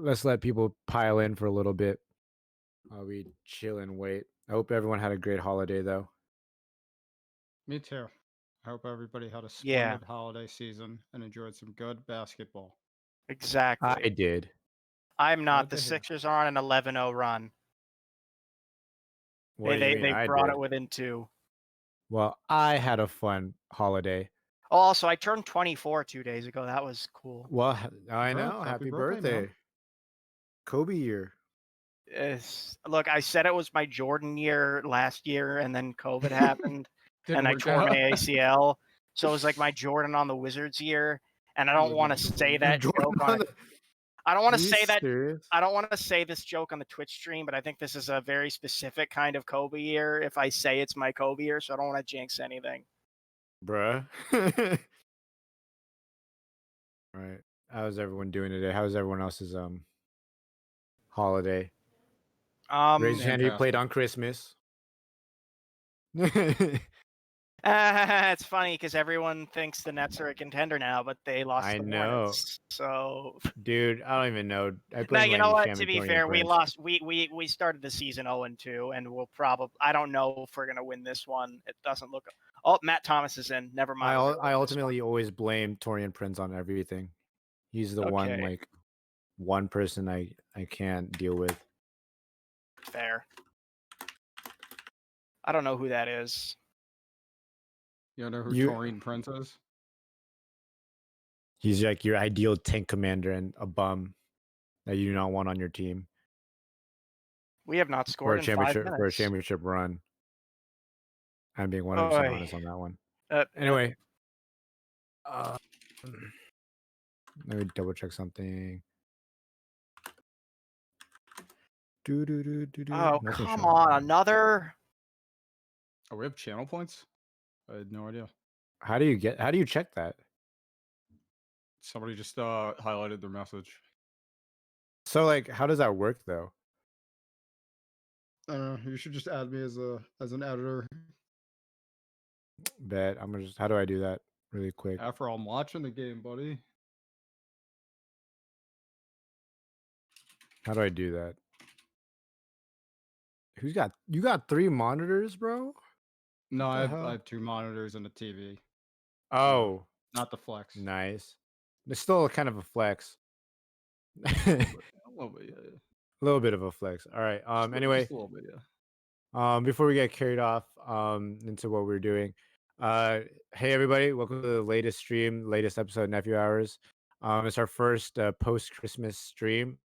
let's let people pile in for a little bit while we chill and wait. I hope everyone had a great holiday, though. Me too. I hope everybody had a Yeah, splendid holiday season and enjoyed some good basketball. I exactly. did. I'm not. Glad The to hear. Sixers are on an 11-0 run. What They do you they mean? they I brought it did. within two. Well, I had a fun holiday. Oh, also, I turned 24 2 days ago. That was cool. Well, I Congrats. know. Happy Happy birthday, man. birthday, Kobe year. Look, I said it was my Jordan year last year, and then COVID happened, Didn't and I work tore my out. ACL. So it was like my Jordan on the Wizards year, and I don't With want the to say Jordan. that Jordan joke on on it. the. I don't want Are to you say that. serious, I don't want to say this joke on the Twitch stream, but I think this is a very specific kind of Kobe year. If I say it's my Kobe year, so I don't want to jinx anything. bruh? All right. How's everyone doing today? How's everyone else's holiday? Raise your hand if you played Fantastic. on Christmas. It's funny because everyone thinks the Nets are a contender now, but they lost I to the know, Hornets. So dude. I don't even know. I now blame you know Lenny what? Sham To and be Torian fair, we Prince. lost. We started the season 0-2, and we'll probably. I don't know if we're gonna win this one. It doesn't look. Oh, Matt Thomas is in. Never mind. We're gonna I win this ultimately always blame Torian Prince on everything. He's the one. one Okay, one person I can't deal with. fair. I don't know who that is. You know who You Taurine Prince is? He's like your ideal tank commander and a bum that you do not want on your team We have not for scored a in 5 championship minutes. run. I'm being 100% Oy. honest on that one. Uh, Anyway, uh, let me double check something. oh, Nothing come showing. on. Another. Oh, we have channel points? I had no idea. How do you check that? Somebody just highlighted their message. So like, how does that work though? I don't know. You should just add me as an editor. Bet how do I do that really quick? After I'm watching the game, buddy. How do I do that? You got 3 monitors, bro? No, What I the have hell? 2 monitors and a TV. Oh, Not the flex. nice. It's still kind of a flex. A little bit, yeah, yeah. A little bit of a flex. All right. Anyway, Just a little bit, yeah. before we get carried off into what we're doing, hey everybody, welcome to the latest stream, latest episode of Nephew Hours. It's our first post Christmas stream.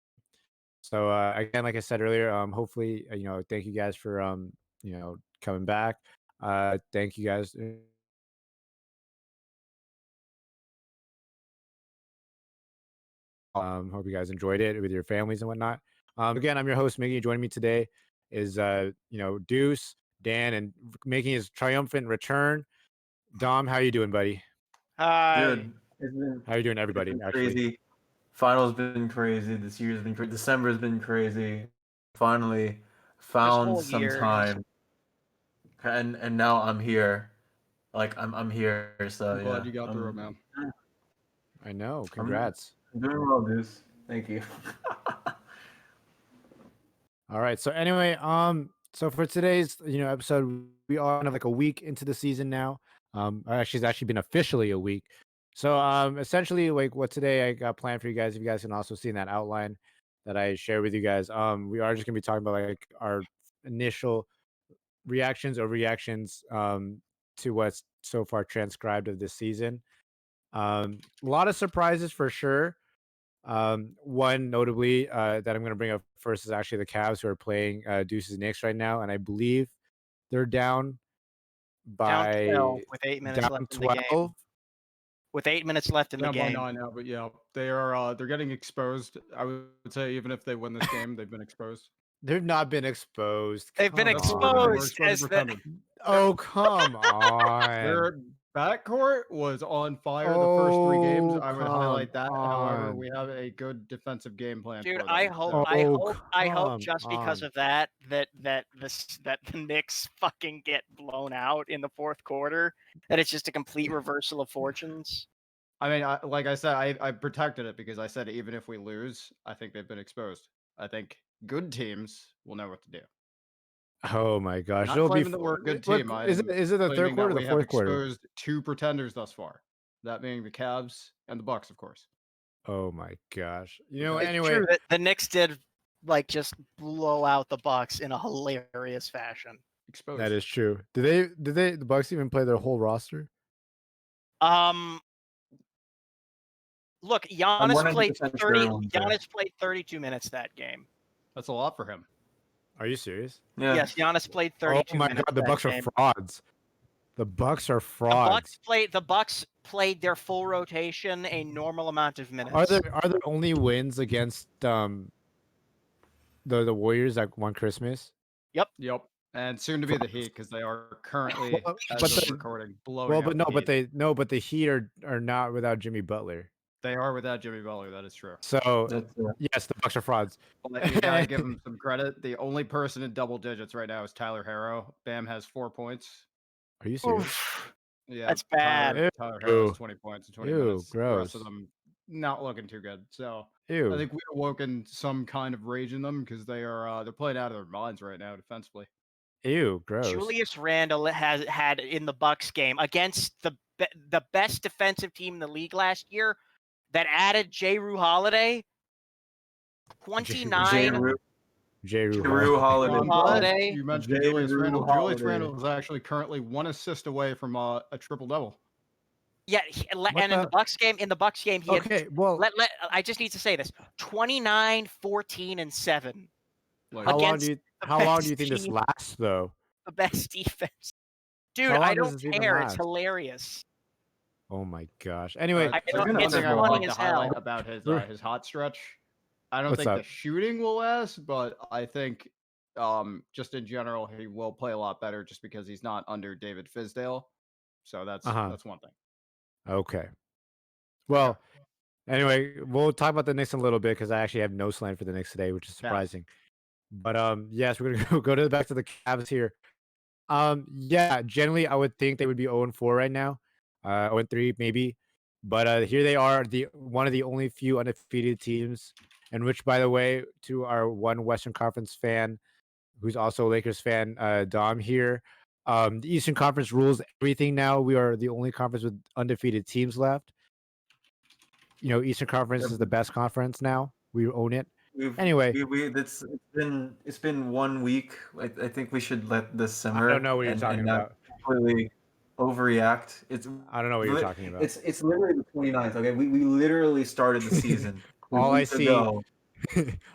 So again, like I said earlier, hopefully thank you guys for coming back. Thank you guys. Hope you guys enjoyed it with your families and whatnot. Again, I'm your host Migi. Joining me today is Deuce, Dan, and making his triumphant return. Dom, how you doing, buddy? Hi. Dude, How you doing, it's everybody? been Actually, crazy. Finals been crazy. This year's been crazy. December's been crazy. Finally This found whole some year has. time, and now I'm here. Like I'm here. So I'm glad yeah, you got through it, man. I know. I'm Congrats. doing well, Deuce. Thank you. All right. So anyway, so for today's episode, we are kind of like a week into the season now. Actually, it's actually been officially a week. So essentially, like what today I got planned for you guys. If you guys can also see in that outline that I share with you guys, we are just gonna be talking about like our initial reactions or reactions to what's so far transcribed of this season. A lot of surprises for sure. One notably that I'm going to bring up first is actually the Cavs who are playing Deuce's Knicks right now, and I believe they're down Down 12 by with 8 minutes down left in the game. 12. With 8 minutes left in the Down by game. 9 now, but yeah, they're getting exposed. I would say even if they win this game, they've been exposed. They've not been exposed. They've been Come That's what we're on. exposed exposed as for the. Oh, come on. Their backcourt was on fire the first 3 games. Oh, I would come highlight that. However, on. we have a good defensive game plan Dude, for them. I hope, So. I Oh, hope, I hope come just because on. of that the Knicks fucking get blown out in the fourth quarter. That it's just a complete reversal of fortunes. I mean, like I said, I protected it because I said even if we lose, I think they've been exposed. I think good teams will know what to do. Oh my gosh, Not it'll be. claiming that we're a good What team. I is it? am Is it the third claiming quarter that or the we have fourth quarter? exposed 2 pretenders thus far. That being the Cavs and the Bucks, of course. Oh my gosh. You know. Okay. It's Anyway, true that the Knicks did like just blow out the Bucks in a hilarious fashion. that Exposed. is true. Did the Bucks even play their whole roster? Um, look, I'm 100% sure everyone's there. Giannis played 32 minutes that game. That's a lot for him. Are you serious? Yeah. Yes, Giannis played Oh 32 my minutes god, the that Bucks are game. frauds. The Bucks are The frauds. Bucks played their full rotation a normal amount of minutes. Are there only wins against the Warriors that won Christmas? Yep. And soon to be the Heat because they are currently, Well, as but of the- recording, blowing Well, out but no, the but Heat. the Heat are not without Jimmy Butler. They are without Jimmy Butler. That is true. So That's yes, the Bucks are frauds. But you gotta give him some credit. The only person in double digits right now is Tyler Harrow. Bam has 4 points. Are you serious? Oof. Yeah, That's bad. Tyler Harrow has Ew. 20 points in 20 Ew, minutes. The rest of gross. them not looking too good. So I Ew. think we've awoken some kind of rage in them because they're playing out of their minds right now defensively. Ew, gross. Julius Randle has had in the Bucks game against the best defensive team in the league last year that added J. Holiday. 29. J-Rue Holiday. Well, I'm glad Holiday. you mentioned J. Julius Rue Randle. Julius Holiday. Randle is actually currently 1 assist away from a triple double. Yeah, and in the Bucks game, he had Okay, well, I just need to say this: 29, 14, and 7. Like, how long against do you the how long do best you think this team. lasts though? The best defense. Dude, How I long does don't this even care. It's last? hilarious. Oh my gosh. Anyway, I the don't- one it's thing I would funny like to as hell. highlight about his hot stretch, I don't What's think up? the shooting will last, but I think just in general he will play a lot better just because he's not under David Fizdale. So that's one thing. Okay. Well, anyway, we'll talk about the Knicks in a little bit because I actually have no slant for the Knicks today, which is surprising. But yes, we're gonna go back to the Cavs here. Yeah, generally I would think they would be 0-4 right now. 0-3 maybe. But here they are, the one of the only few undefeated teams, and which, by the way, to our one Western Conference fan who's also a Lakers fan, Dom here. The Eastern Conference rules everything now. We are the only conference with undefeated teams left. You know, Eastern Conference is the best conference now. We own it. Anyway, It's been 1 week. I think we should let this simmer. I don't know what you're talking and not about. completely overreact. I don't know what you're talking about. It's literally the 29th. Okay, we literally started the season. All I weeks see, ago.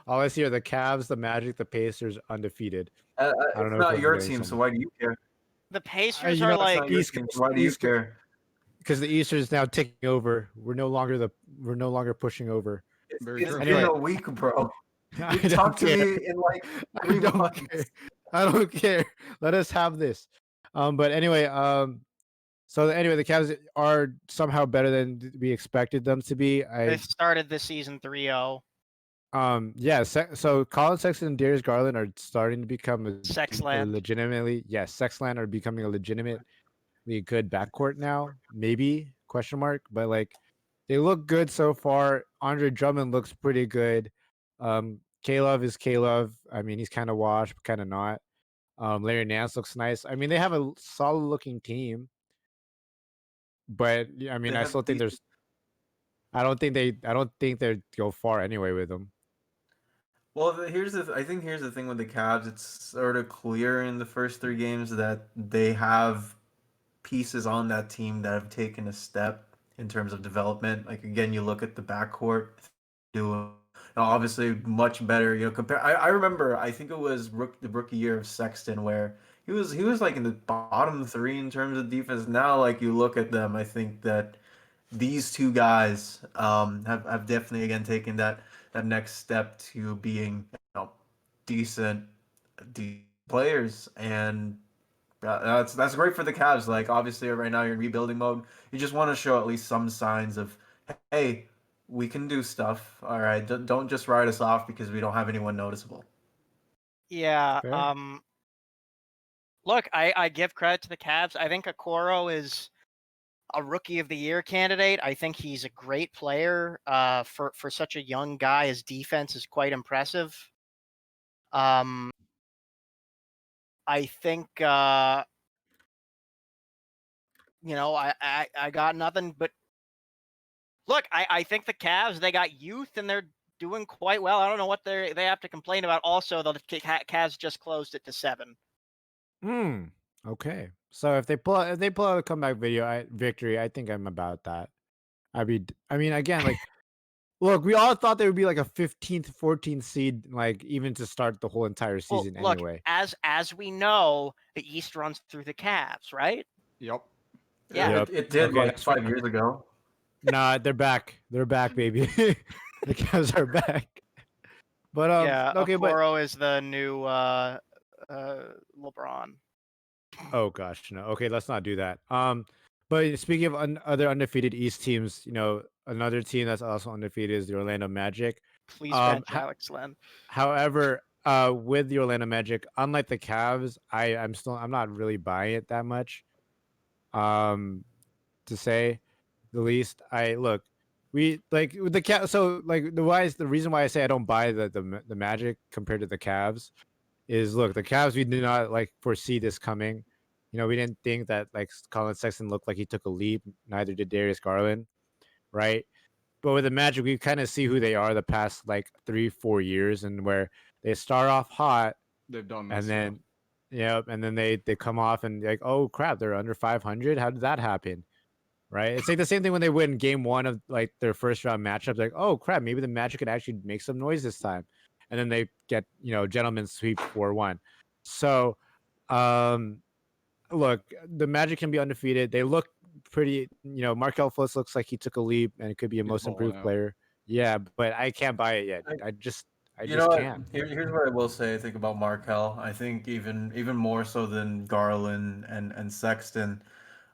all I see are the Cavs, the Magic, the Pacers, undefeated. I don't It's know if not I'm your forgetting team, so someone. why do you care? The Pacers you are know, like Not your East team, Coast, so why do you East Coast, care? because the Eastern is now taking over. We're no longer pushing over. Very It's true. been Anyway. a week, bro. I You don't talked to care. me in like I 3 don't months. care. I don't care. Let us have this. But anyway, so anyway, the Cavs are somehow better than we expected them to be. they started the season 3-0. Yeah. So Colin Sexton and Darius Garland are starting to become a Sexland. legitimately, yes, Sexland are becoming a legitimately good backcourt now. Maybe question mark, but like they look good so far. Andre Drummond looks pretty good. K-Love is K-Love. I mean, he's kind of washed, but kind of not. Larry Nance looks nice. I mean, they have a solid looking team, but I mean, They I have still think there's. I don't think they go far anyway with them. Well, I think here's the thing with the Cavs. It's sort of clear in the first 3 games that they have pieces on that team that have taken a step in terms of development. Like again, you look at the backcourt, doing obviously much better. You know, compare. I remember. I think it was the rookie year of Sexton where he was like in the bottom 3 in terms of defense. Now, like you look at them, I think that these two guys have definitely again taken that next step to being decent players, and that's great for the Cavs. Like obviously right now you're in rebuilding mode. You just want to show at least some signs of, hey, we can do stuff. All right, don't just write us off because we don't have anyone noticeable. Yeah. Fair. Look, I give credit to the Cavs. I think Okoro is a rookie of the year candidate. I think he's a great player. For such a young guy, his defense is quite impressive. I think I got nothing but look. I think the Cavs, they got youth and they're doing quite well. I don't know what they have to complain about. Also, the Cavs just closed it to 7. Okay. So if they pull out a comeback victory, I think I'm about that. I mean, again, like, look, we all thought they would be like a 15th, 14th seed, like even to start the whole entire Well, season look, anyway. as we know, the East runs through the Cavs, right? Yep. Yeah. Yep. It did Okay, like that's 5 fair. years ago. Nah, they're back. They're back, baby. The Cavs are back. But Yeah, okay, but Okoro is the new LeBron. oh gosh, no. Okay, let's not do that. But speaking of other undefeated East teams, another team that's also undefeated is the Orlando Magic. Please bench Ha- Alex Len. However, with the Orlando Magic, unlike the Cavs, I'm not really buying it that much. Um, to say the least. I look, we like with the Cavs. So like the reason why I say I don't buy the Magic compared to the Cavs is look, the Cavs, we did not like foresee this coming. We didn't think that like Colin Sexton looked like he took a leap. Neither did Darius Garland, right? But with the Magic, we kind of see who they are the past like 3-4 years, and where they start off hot, They've done and this. then and then they come off and like, oh crap, they're under 500. How did that happen? Right? It's like the same thing when they win game one of like their first round matchups. Like, oh crap, maybe the Magic could actually make some noise this time, and then they get gentlemen sweep 4-1. So, um, look, the Magic can be undefeated. They look pretty. Markel Fultz looks like he took a leap and it could be a He's most balling improved out. player. Yeah, but I can't buy it yet. I, I you know just what? can't. Here's what I will say. I think about Markel. I think even more so than Garland and Sexton.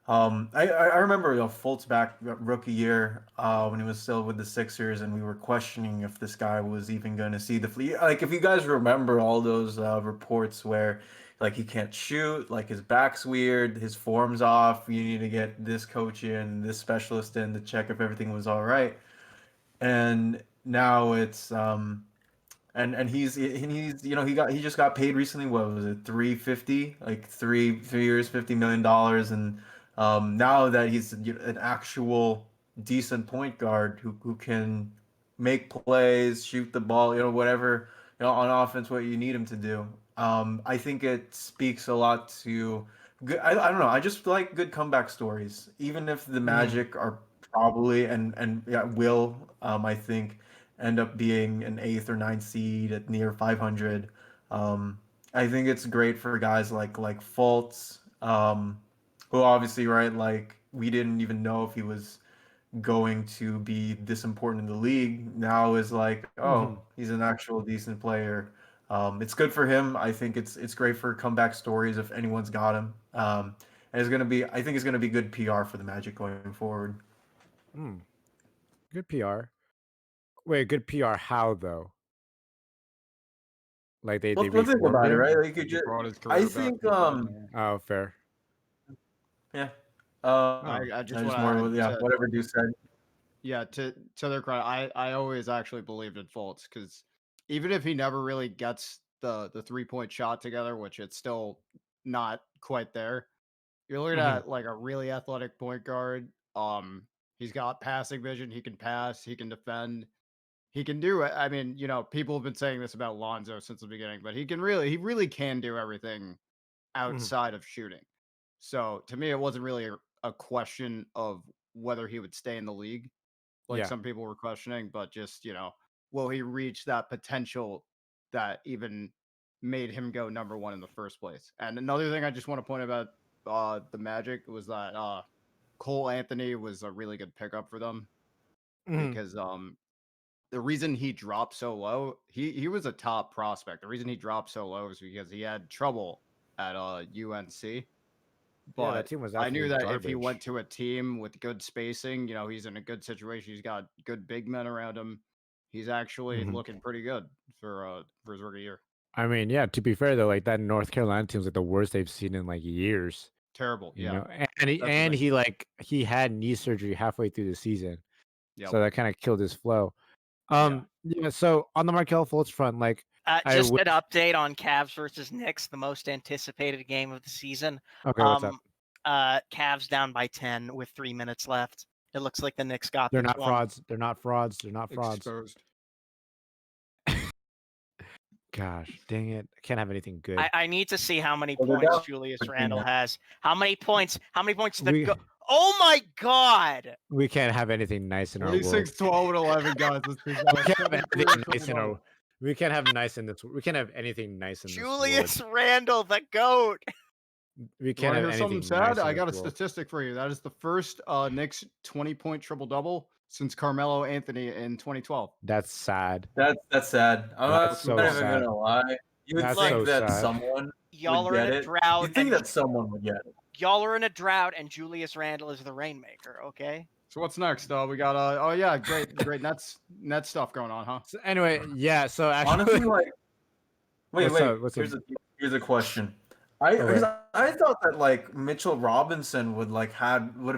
I remember Fultz back rookie year when he was still with the Sixers, and we were questioning if this guy was even going to see the fleet. Like if you guys remember all those reports where like he can't shoot, like his back's weird, his form's off. You need to get this coach in, this specialist in to check if everything was all right. And now it's and he's he just got paid recently. What was it, 350? Like 3 years, $50 million, and now that he's an actual decent point guard who can make plays, shoot the ball, whatever, on offense, what you need him to do. I think it speaks a lot to good. I don't know. I just like good comeback stories, even if the Mhm. Magic are probably and yeah, will I think end up being an eighth or ninth seed at near 500. Um, I think it's great for guys like Fultz, who obviously, right, like we didn't even know if he was going to be this important in the league. Now is like, oh, Mhm. he's an actual decent player. It's good for him. I think it's great for comeback stories if anyone's got him. And I think it's gonna be good PR for the Magic going forward. Mm. Good PR. Wait, good PR. How though? Like they Well, think reformed about it, him. right? Like you He just, brought his I career back think, from the dead. Man. Oh, fair. yeah, Oh. I just I just want to more, add yeah, to whatever Deuce said. to their credit. I always actually believed in Fultz because even if he never really gets the 3-point shot together, which it's still not quite there, you're looking Mhm. at like a really athletic point guard. He's got passing vision. He can pass. He can defend. He can do it. I mean, people have been saying this about Lonzo since the beginning, but he really can do everything Mhm. outside of shooting. So to me, it wasn't really a question of whether he would stay in the league, like Yeah. some people were questioning, but just, will he reach that potential that even made him go number one in the first place? And another thing I just want to point about the Magic was that Cole Anthony was a really good pickup for them Mhm. because the reason he dropped so low, he was a top prospect. The reason he dropped so low is because he had trouble at UNC. Yeah, that But team was I knew absolute that if he went garbage. to a team with good spacing, he's in a good situation. He's got good big men around him. He's actually Mhm. looking pretty good for his rookie year. I mean, yeah, to be fair though, like that North Carolina team's like the worst they've seen in like years. terrible. You Yeah, know, and that's the thing. he had knee surgery halfway through the season, Yep. so that kind of killed his flow. Yeah. Yeah. So on the Markel Fultz front, like I Just wish. an update on Cavs versus Knicks, the most anticipated game of the season. Okay, what's up? Cavs down by 10 with 3 minutes left. It looks like the Knicks got They're this not one. frauds. They're not frauds. They're not frauds. Exposed. Gosh, dang it! I can't have anything good. I need to see how many Well, they're points down Julius 13 Randle now. has. How many points? How many points? We Oh my God! we can't have anything nice in our world. 26, 12, and 11, guys. Let's do We can't have 73 anything and nice in our. triple-double. We can't have nice in this. We can't have anything nice in this world. Julius Randle, the GOAT. We You can't want to have hear something anything sad? nice in I this got a world. statistic for you. That is the first Knicks 20-point triple-double since Carmelo Anthony in 2012. That's sad. That's sad. I'm That's not so even sad. gonna lie. You would That's Look, so think that sad. someone Y'all would are in get a it. drought. You'd think and that someone would get it. Y'all are in a drought, and Julius Randle is the rainmaker. Okay. So what's next? We got oh yeah, great Nets stuff going on, huh? So anyway, yeah. So actually, Honestly, like, wait. What's up? What's up? Here's a question. Okay. I thought that like Mitchell Robinson would have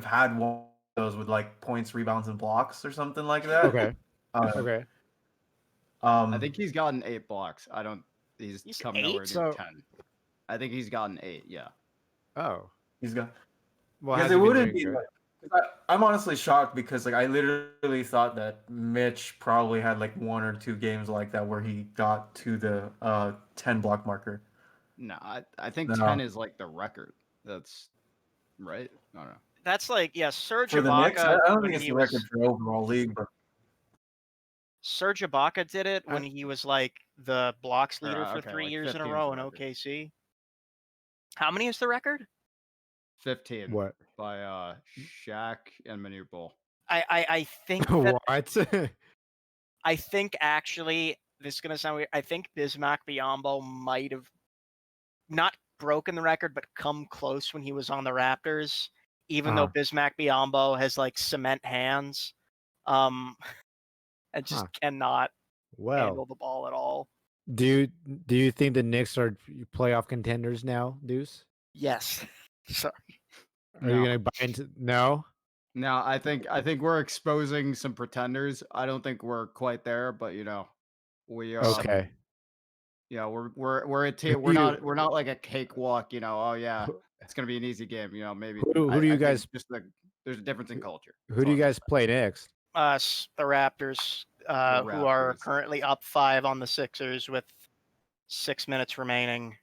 had one of those with like points, rebounds, and blocks or something like that. Okay. Okay. I think he's gotten 8 blocks. I don't. He's come nowhere 8? near So- 10. I think he's gotten 8. Yeah. Oh. he's got. Well, Because has it he been wouldn't doing be. good? I'm honestly shocked because like I literally thought that Mitch probably had like 1 or 2 games like that where he got to the 10 block marker. No, I think No. 10 is like the record. That's right. I don't know. That's like, yeah, Serge For the Knicks, I Ibaka. don't when think it's he the was- record for overall league, but Serge Ibaka did it when he was like the blocks leader for okay, 3 like years in a 15 is row the in record. OKC. How many is the record? 15 What? by Shaq and Manute Bol. I think that What? I think actually this is gonna sound weird. I think Bismack Biyombo might have not broken the record, but come close when he was on the Raptors. Even though Bismack Biyombo has like cement hands, and just cannot handle Well, the ball at all. do you think the Knicks are playoff contenders now, Deuce? Yes. Sorry. Are you gonna buy into? No. No, I think we're exposing some pretenders. I don't think we're quite there, but we are. Okay. Yeah, we're a team. Who We're do you- not not like a cakewalk. Oh yeah, it's gonna be an easy game. Maybe. Who do you I think guys- just there's a difference in culture. Who do you guys play next? Us, the Raptors, who are Raptors. currently up 5 on the Sixers with 6 minutes remaining.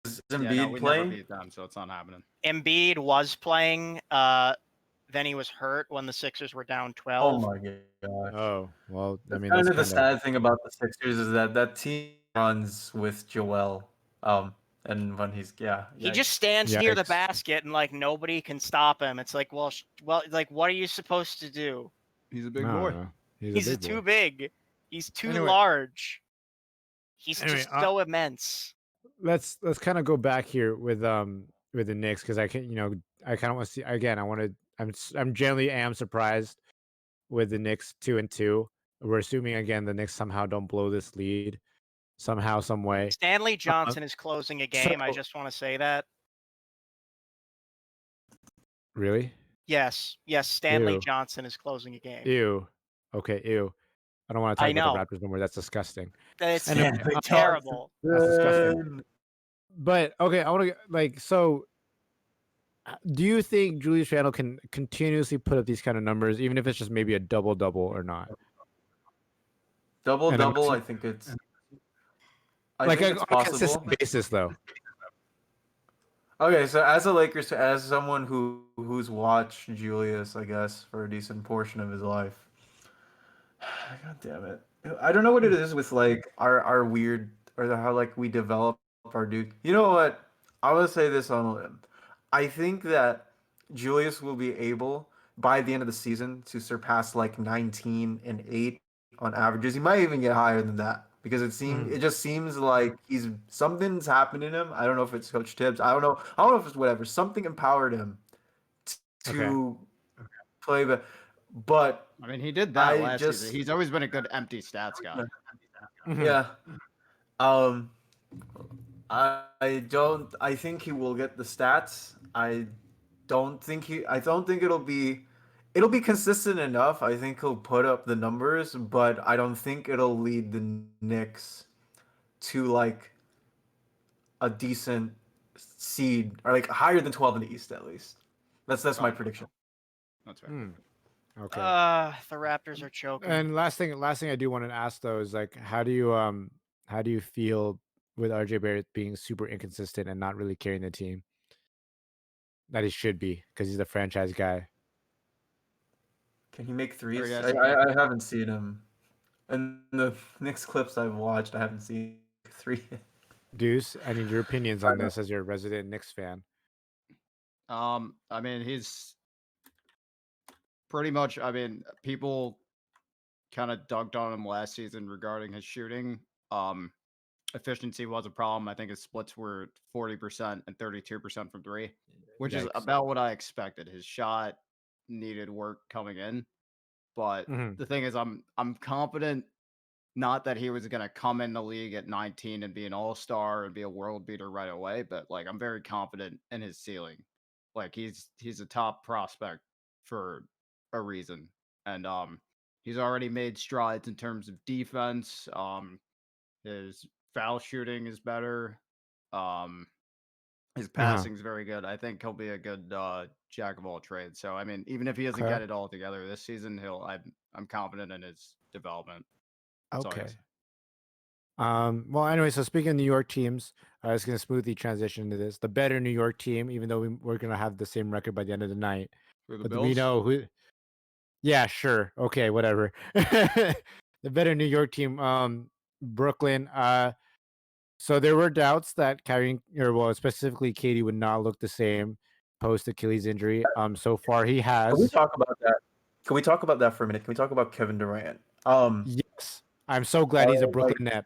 is Yeah, Embiid no, we never playing? beat them, so it's not happening. Embiid was playing. Then he was hurt when the Sixers were down 12. Oh my god. Oh, well, I mean, Kind that's of the kind of sad thing about the Sixers is that team runs with Joel. And when he's He just stands near the Yikes. basket and like nobody can stop him. It's like, well, like what are you supposed to do? He's a big I don't boy. know. He's a big too boy. big. He's too Anyway. large. He's Anyway, just so immense. Let's kind of go back here with the Knicks because I can I kind of want to see again. I'm generally am surprised with the Knicks 2-2. We're assuming again the Knicks somehow don't blow this lead somehow, some way. Stanley Johnson is closing a game. I so- just want to say that. Really? Yes, Stanley Ew. Johnson is closing a game. Ew. Okay. Ew. I don't want to talk I about know. the Raptors no more. That's disgusting. It's Anyway, Stanley terrible. That's disgusting. But okay, I want to like so. Do you think Julius Randle can continuously put up these kind of numbers, even if it's just maybe a double or not? Double. And I'm I think it's. I like think it's on a possible. consistent basis, though. Okay, so as a Lakers, as someone who's watched Julius, I guess, for a decent portion of his life. God damn it! I don't know what it is with like our weird or how like we develop our dude. You know what? I will say this on a limb. I think that Julius will be able by the end of the season to surpass like 19 and 8 on averages. He might even get higher than that because it just seems like something's happened in him. I don't know if it's Coach Tibbs. I don't know if it's whatever. Something empowered him to play but I mean, he did that I last just- season. He's always been a good empty stats guy. Mhm. yeah. I don't. I think he will get the stats. I don't think it'll be. It'll be consistent enough. I think he'll put up the numbers, but I don't think it'll lead the Knicks to like a decent seed or like higher than 12 in the East at least. That's my Oh, prediction. that's fair. Hmm. Okay. The Raptors are choking. And last thing I do want to ask though is like, how do you feel with RJ Barrett being super inconsistent and not really carrying the team that he should be because he's the franchise guy? Can he make Or he threes? hasn't hit. I haven't seen him. In the Knicks clips I've watched, I haven't seen three. Deuce, I need your opinions on this as your resident Knicks fan. I mean, he's pretty much. I mean, people kind of dunked on him last season regarding his shooting. Efficiency was a problem. I think his splits were 40% and 32% from three, which is Yikes. about what I expected. His shot needed work coming in, but Mhm. the thing is, I'm confident. Not that he was going to come in the league at 19 and be an all-star and be a world beater right away, but like I'm very confident in his ceiling. Like he's a top prospect for a reason. And he's already made strides in terms of defense. His foul shooting is better. Um his Uh-huh. passing's very good. I think he'll be a good jack of all trades. So I mean, even if he doesn't Okay. get it all together this season, I'm confident in his development. That's all I gotta Okay. say. Well, anyway, so speaking of New York teams, I was going to smoothly transition to this. The better New York team, even though we're going to have the same record by the end of the night. For the But we Bills. know who. Yeah, sure. Okay, whatever. The better New York team, Brooklyn. So there were doubts that Kyrie, or well, specifically Katie, would not look the same post Achilles injury. So far he Can we has. talk about that? Can we talk about that for a minute? Can we talk about Kevin Durant? Yes, I'm so glad he's a Oh, like Brooklyn net.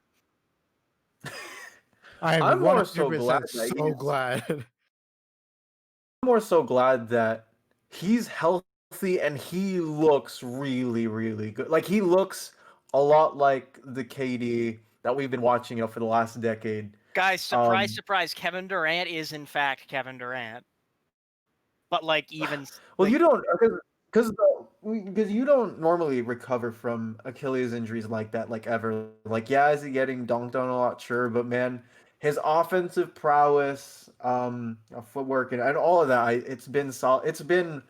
I am I'm more so glad 100% that so glad. more so glad that he's healthy and he looks really, really good. Like he looks a lot like the KD that we've been watching, for the last decade. Guys, surprise, Um, surprise. Kevin Durant is in fact Kevin Durant. But like well, like you don't because because you don't normally recover from Achilles injuries like that, like ever. Like, yeah, is he getting dunked on a lot? Sure, but man, his offensive prowess, footwork, and all of that, it's been solid. It's been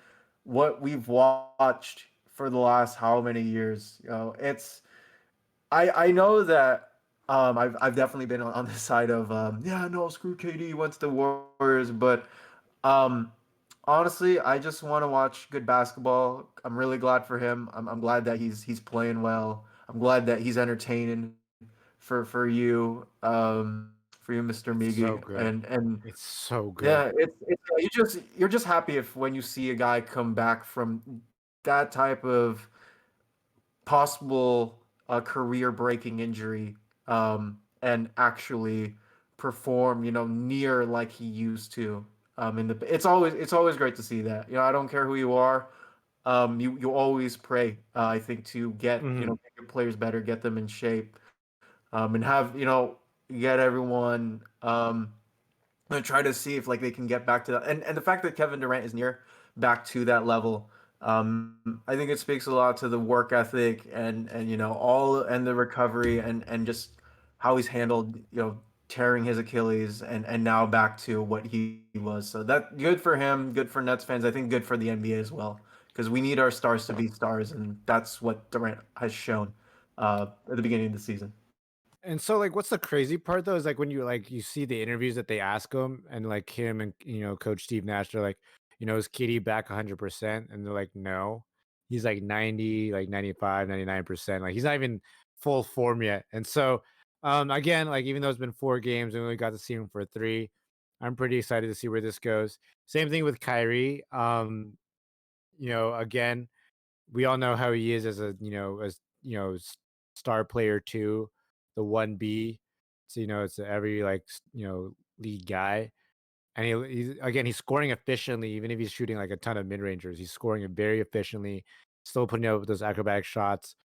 what we've watched for the last how many years? It's I know that I've definitely been on the side of yeah, no, screw KD, went to the Warriors, but um honestly, I just want to watch good basketball. I'm really glad for him. I'm glad that he's playing well. I'm glad that he's entertaining for you, Mr. It's so Migi, good. and It's so good. yeah, you're just happy if when you see a guy come back from that type of possible career breaking injury and actually perform, near like he used to. It's always great to see that. I don't care who you are. You always pray, I think, to get Mhm. make your players better, get them in shape, and have get everyone and try to see if like they can get back to that. And the fact that Kevin Durant is near back to that level, I think it speaks a lot to the work ethic and all and the recovery and just how he's handled tearing his Achilles and now back to what he was. So that good for him, good for Nets fans. I think good for the NBA as well because we need our stars to be stars, and that's what Durant has shown at the beginning of the season. And so, like, what's the crazy part though is like when you see the interviews that they ask him, and like him and Coach Steve Nash, they're like, is Kitty back 100%? And they're like, no, he's like 90, like 95, 99%. Like he's not even full form yet. And so, again, like even though it's been 4 games and we only got to see him for 3, I'm pretty excited to see where this goes. Same thing with Kyrie. Again, we all know how he is as a star player too, the 1B. So it's every like lead guy, and he's scoring efficiently even if he's shooting like a ton of mid rangers. He's scoring it very efficiently, still putting up those acrobatic shots.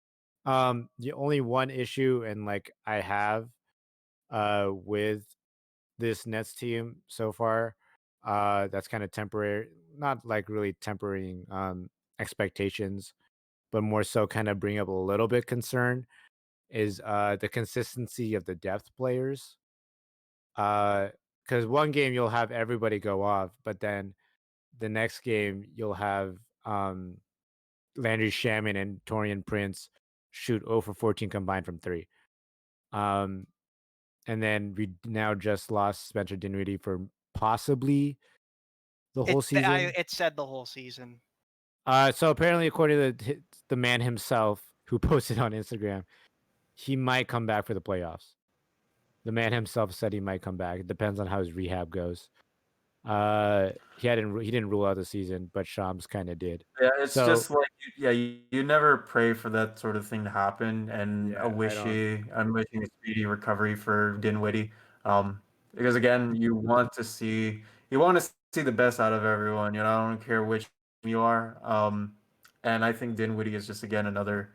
The only one issue and like I have with this Nets team so far, that's kind of temporary, not like really tempering expectations, but more so kind of bring up a little bit concern is the consistency of the depth players. Because one game you'll have everybody go off, but then the next game you'll have Landry Shaman and Torian Prince shoot 0 for 14 combined from three. Um, and then we now just lost Spencer Dinwiddie for possibly the whole season. It said the whole season. So apparently, according to the man himself who posted on Instagram, he might come back for the playoffs. The man himself said he might come back. It depends on how his rehab goes. He didn't rule out the season, but Shams kind of did. Yeah, it's So just like you never pray for that sort of thing to happen, and yeah, I'm wishing a speedy recovery for Dinwiddie. Because again, you want to see the best out of everyone. You know, I don't care which team you are. And I think Dinwiddie is just again another.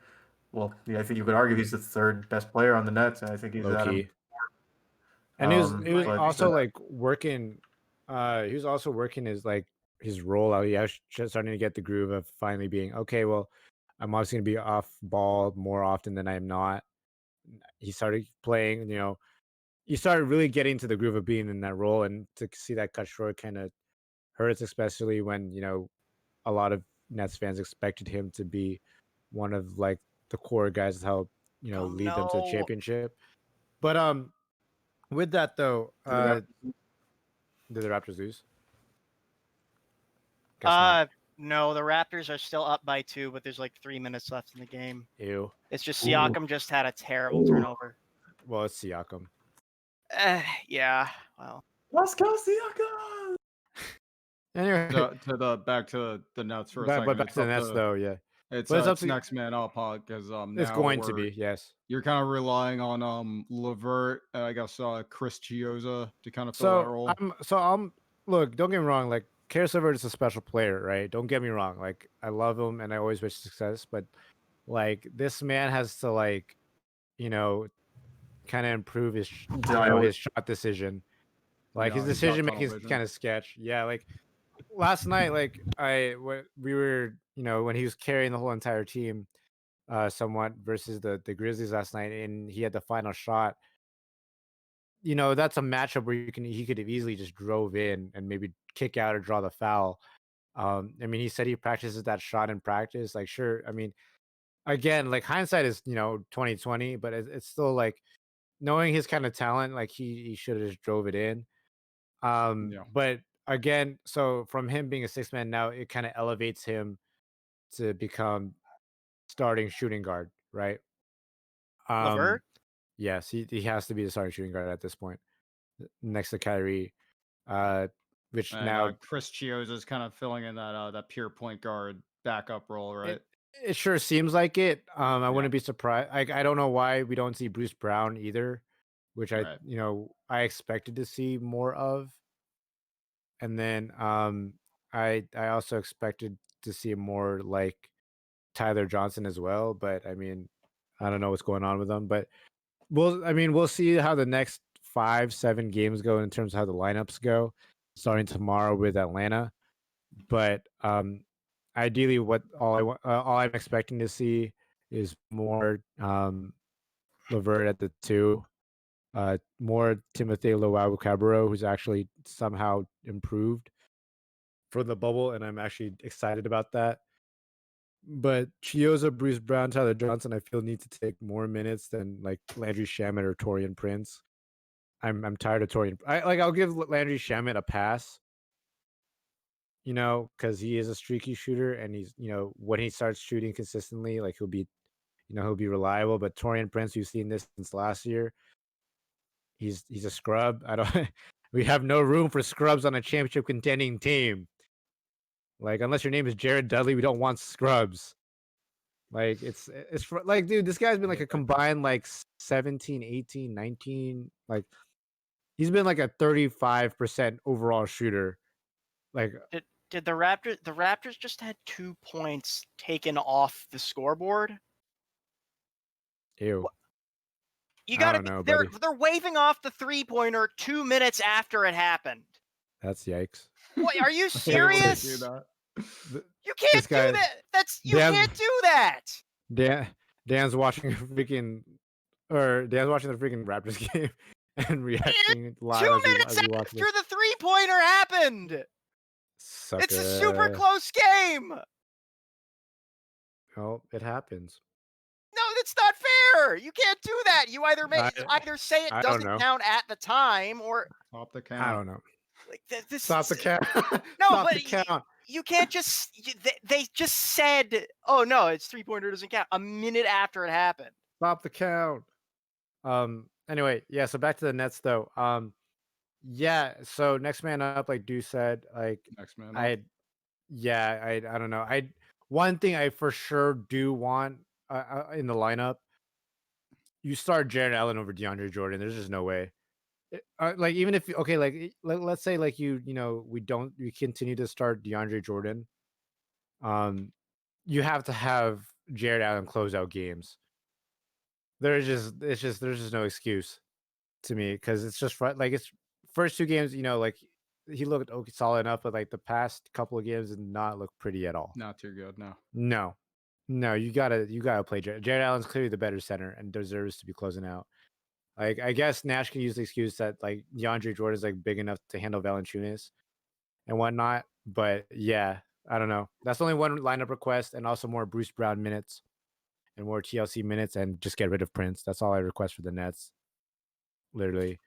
Well, yeah, I think you could argue he's the third best player on the Nets, and I think he's low at him. key. And he was But also like working. He was also working his role out. He was just starting to get the groove of finally being okay. Well, I'm obviously gonna be off ball more often than I'm not. He started playing. He started really getting to the groove of being in that role, and to see that cut short kind of hurts, especially when a lot of Nets fans expected him to be one of like the core guys to help Oh lead them to the no. championship. But with that though, do the Raptors did the Raptors lose? Guess not. No, the Raptors are still up by 2, but there's like 3 minutes left in the game. Ew. It's just Ooh. Siakam just had a terrible turnover. Well, it's Siakam. Yeah. Well, Let's go, Siakam! Anyway, Back to the Nets for a but second. back to the Nets though, yeah. It's But it's up it's to next man up, because it's now going to be, yes. you're kind of relying on Levert and I guess Chris Chioza to kind of fill that role. I'm look, don't get me wrong, like Karis LeVert is a special player, right? Don't get me wrong. Like I love him and I always wish success, but like this man has to you know, kind of improve his shot decision. Like his He's got decision tunnel making is vision. kind of sketch. Yeah, like last night, like we were, when he was carrying the whole entire team, somewhat versus the Grizzlies last night, and he had the final shot. That's a matchup where he could have easily just drove in and maybe kick out or draw the foul. I mean, he said he practices that shot in practice. Like, sure. I mean, again, like hindsight is 2020, but it's still like knowing his kind of talent, like he should have just drove it in. Yeah. But again, so from him being a six man now, it kind of elevates him to become starting shooting guard, right? Levert? Yes, he has to be the starting shooting guard at this point, next to Kyrie. Uh, which And now Chris Chioza is kind of filling in that pure point guard backup role, right? it sure seems like it. I Yeah. wouldn't be surprised. I don't know why we don't see Bruce Brown either, which Right. I expected to see more of. And then I also expected to see more like Tyler Johnson as well, but I mean, I don't know what's going on with them, but we'll see how the next 5-7 games go in terms of how the lineups go, starting tomorrow with Atlanta. But ideally, what all I'm expecting to see is more Levert at the two, more Timothy Luwawu-Cabarrot, who's actually somehow improved from the bubble, and I'm actually excited about that. But Chioza, Bruce Brown, Tyler Johnson, I feel need to take more minutes than like Landry Shamet or Torian Prince. I'm tired of Torian. I'll give Landry Shamet a pass, because he is a streaky shooter, and he's when he starts shooting consistently, like he'll be reliable. But Torian Prince, we've seen this since last year. He's a scrub. I don't. We have no room for scrubs on a championship contending team. Like unless your name is Jared Dudley, we don't want scrubs. Like like, dude, this guy's been like a combined like 17, 18, 19. Like he's been like a 35% overall shooter. Like Did the Raptors just had 2 points taken off the scoreboard? ew. You I got to don't know, they're buddy. they're waving off the 3-pointer 2 minutes after it happened. That's yikes. What, are you They able to do serious? that. Th- You This can't do guy, that. You Dan's can't do that. Dan, Dan's watching a freaking, or Dan's watching the freaking Raptors game and reacting 2 live as minutes we watch after this. the 3-pointer happened. It's a super Sucker. close game. Oh, it happens. No, that's not fair. You can't do that. You I either say it I don't doesn't know. count at the time, or Stop the I count. don't know. like this. Stop the count. No, Stop but the count. you can't just. They just said, "Oh no, it's 3-pointer doesn't count," a minute after it happened. Stop the count. Anyway, yeah, so back to the Nets though. Yeah, so next man up, like Deuce said, like Next man up. I don't know. One thing I for sure do want in the lineup, you start Jared Allen over DeAndre Jordan. There's just no way. Like even if okay, like let's say like we continue to start DeAndre Jordan. Um, you have to have Jared Allen close out games. There's just no excuse to me because it's just like it's first two games, like he looked okay, solid enough, but like the past couple of games did not look pretty at all. Not too good. No. No, no, you gotta play Jared Allen's clearly the better center and deserves to be closing out. Like I guess Nash can use the excuse that like DeAndre Jordan is like big enough to handle Valanciunas and whatnot, but yeah, I don't know. That's only one lineup request, and also more Bruce Brown minutes and more TLC minutes, and just get rid of Prince. That's all I request for the Nets. Literally,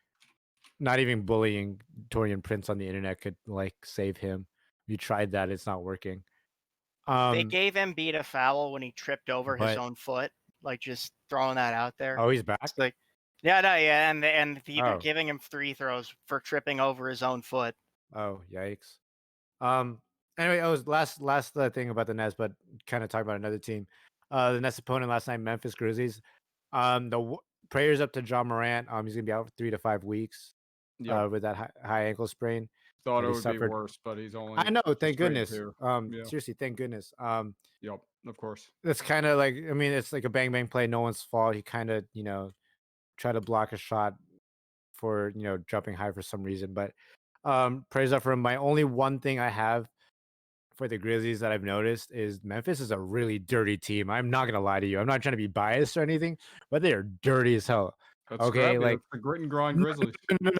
not even bullying Torian Prince on the internet could like save him. You tried that; it's not working. They gave Embiid a foul when he tripped over his but own foot. Like, just throwing that out there. oh, he's back. It's like, yeah, no, yeah, and Oh. giving him free throws for tripping over his own foot. Oh, yikes. Anyway, I was last thing about the Nets, but kind of talking about another team. The Nets opponent last night, Memphis Grizzlies. Prayers up to John Morant. He's gonna be out for 3 to 5 weeks. Yeah. With that high ankle sprain. Thought that it he would suffered. be worse, but he's only. I know. Thank straight goodness. two. Yeah. Seriously, thank goodness. Yep. Of course. It's kind of like, I mean, it's like a bang bang play. No one's fault. He kind of tried to block a shot for jumping high for some reason. But praise up for him. My only one thing I have for the Grizzlies that I've noticed is Memphis is a really dirty team. I'm not gonna lie to you. I'm not trying to be biased or anything, but they are dirty as hell. That's Okay, scrappy. like That's the grit and grind no, Grizzlies.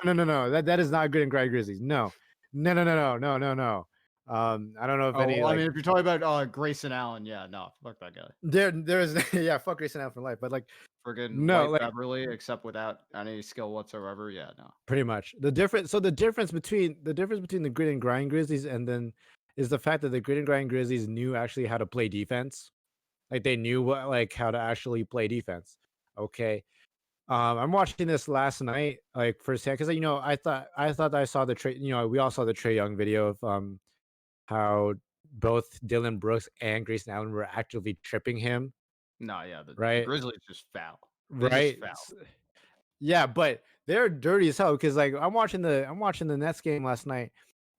no. That is not good and grind Grizzlies. No. I don't know if Oh, any well, I like mean, if you're talking about Grayson Allen, yeah, no, fuck that guy. there is yeah, fuck Grayson out for life, but like Friggin' no, White like Beverly, except without any skill whatsoever. Yeah, no. pretty much the difference. So the difference between the grit and grind Grizzlies and then is the fact that the grit and grind Grizzlies knew actually how to play defense. Like they knew how to actually play defense. Okay. I'm watching this last night, like firsthand, because I thought I saw the Trey. We all saw the Trey Young video of how both Dylan Brooks and Grayson Allen were actively tripping him. No, yeah, the Right. Grizzlies just foul. They Right. just foul. Yeah, but they're dirty as hell because like I'm watching the Nets game last night,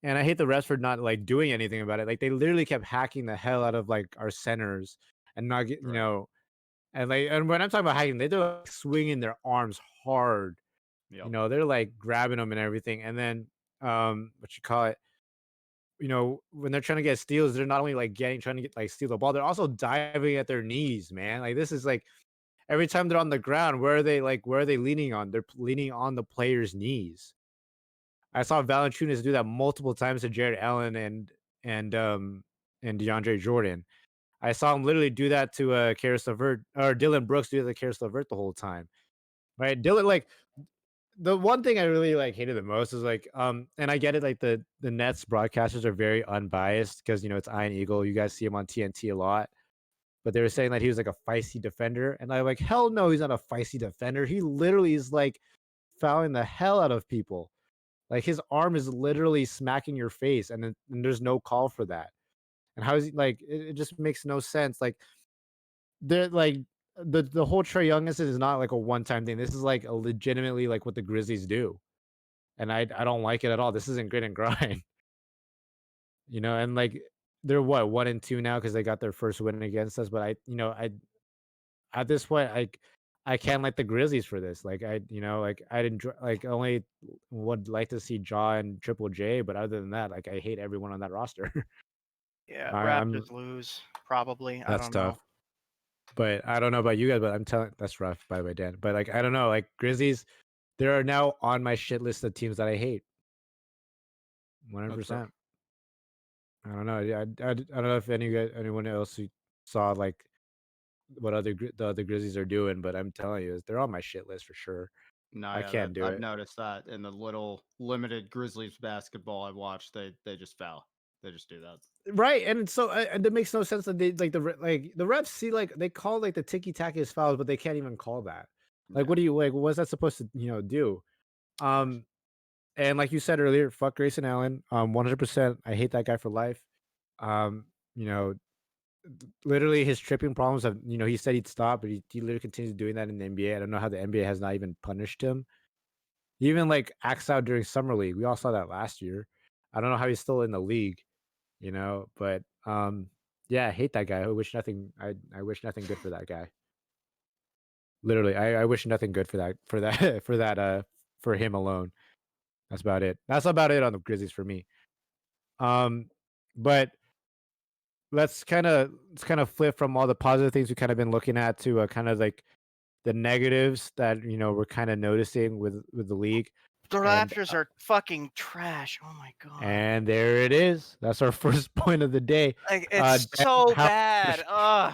and I hate the refs for not like doing anything about it. Like they literally kept hacking the hell out of like our centers and not get Right. and when I'm talking about hacking, they're like swinging their arms hard. Yep. They're like grabbing them and everything. And then what you call it? When they're trying to get steals, they're not only like trying to get like steal the ball, they're also diving at their knees, man. Like this is like every time they're on the ground, where are they leaning on? They're leaning on the player's knees. I saw Valanciunas do that multiple times to Jared Allen and DeAndre Jordan. I saw him literally do that to Karis LeVert, or Dylan Brooks do that to Karis LeVert the whole time. Right? Dylan, like the one thing I really like hated the most is like, and I get it, like the Nets broadcasters are very unbiased because it's Iron Eagle. You guys see him on TNT a lot. But they were saying that he was like a feisty defender. And I'm like, hell no, he's not a feisty defender. He literally is like fouling the hell out of people. Like his arm is literally smacking your face, and there's no call for that. And how is he like? It just makes no sense. Like they're like the whole Trey Youngness is not like a one time thing. This is like a legitimately like what the Grizzlies do, and I don't like it at all. This isn't grit and grind, And like they're what 1-2 now because they got their first win against us. But I at this point, I can't like the Grizzlies for this. Like like I didn't like only would like to see Jaw and Triple J, but other than that, like I hate everyone on that roster. Yeah, I'm Raptors lose probably. I That's don't know. tough. But I don't know about you guys, but I'm telling that's rough by the way, Dan. But like I don't know, like Grizzlies, they are now on my shit list of teams that I hate. That's rough. 100%. I don't know. I don't know if anyone else who saw like what the other Grizzlies are doing, but I'm telling you, they're on my shit list for sure. No, I yeah, can't do I've it. noticed that in the little limited Grizzlies basketball I watched, they just foul. They just do that. Right, and so and it makes no sense that they like the refs see like they call like the ticky tacky as fouls, but they can't even call that. Like, Yeah. what do you like? What's that supposed to do? Um, and like you said earlier, fuck Grayson Allen. 100%. I hate that guy for life. Um, you know, literally his tripping problems have he said he'd stop, but he literally continues doing that in the NBA. I don't know how the NBA has not even punished him. He even like acts out during summer league. We all saw that last year. I don't know how he's still in the league. But yeah, I hate that guy. I wish nothing good for that guy. Literally, I wish nothing good for that for him alone. That's about it. That's about it on the Grizzlies for me. But let's kind of flip from all the positive things we kind of been looking at to kind of like the negatives that we're kind of noticing with the league. The And Raptors are fucking trash. Oh my god. and there it is. That's our first point of the day. Like it's Dan, so how bad. Ugh.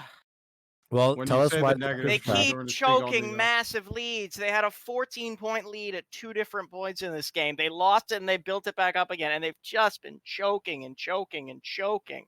well, When tell you us say why the the They Raptors negatives, are bad. keep Jordan, speak on choking the massive leads. They had a 14-point lead at 2 different points in this game. They lost it and they built it back up again, and they've just been choking and choking and choking.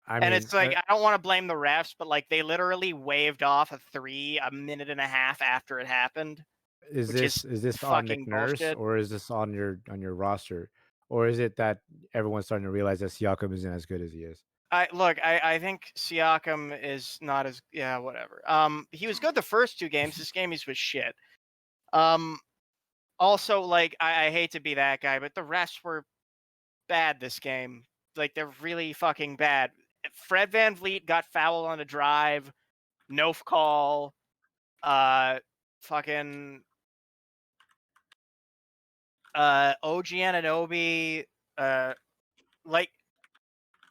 I And mean, it's like I don't want to blame the refs, but like they literally waved off a 3 a minute and a half after it happened, is which this is is this on Nick fucking Nurse bullshit. or is this on your roster, or is it that everyone's starting to realize that Siakam isn't as good as he is? I think Siakam is not as whatever. He was good the first 2 games. This game he was shit. Also, like I hate to be that guy, but the refs were bad this game. Like they're really fucking bad. Fred VanVleet got fouled on a drive, no call. Fucking OG Anunoby, like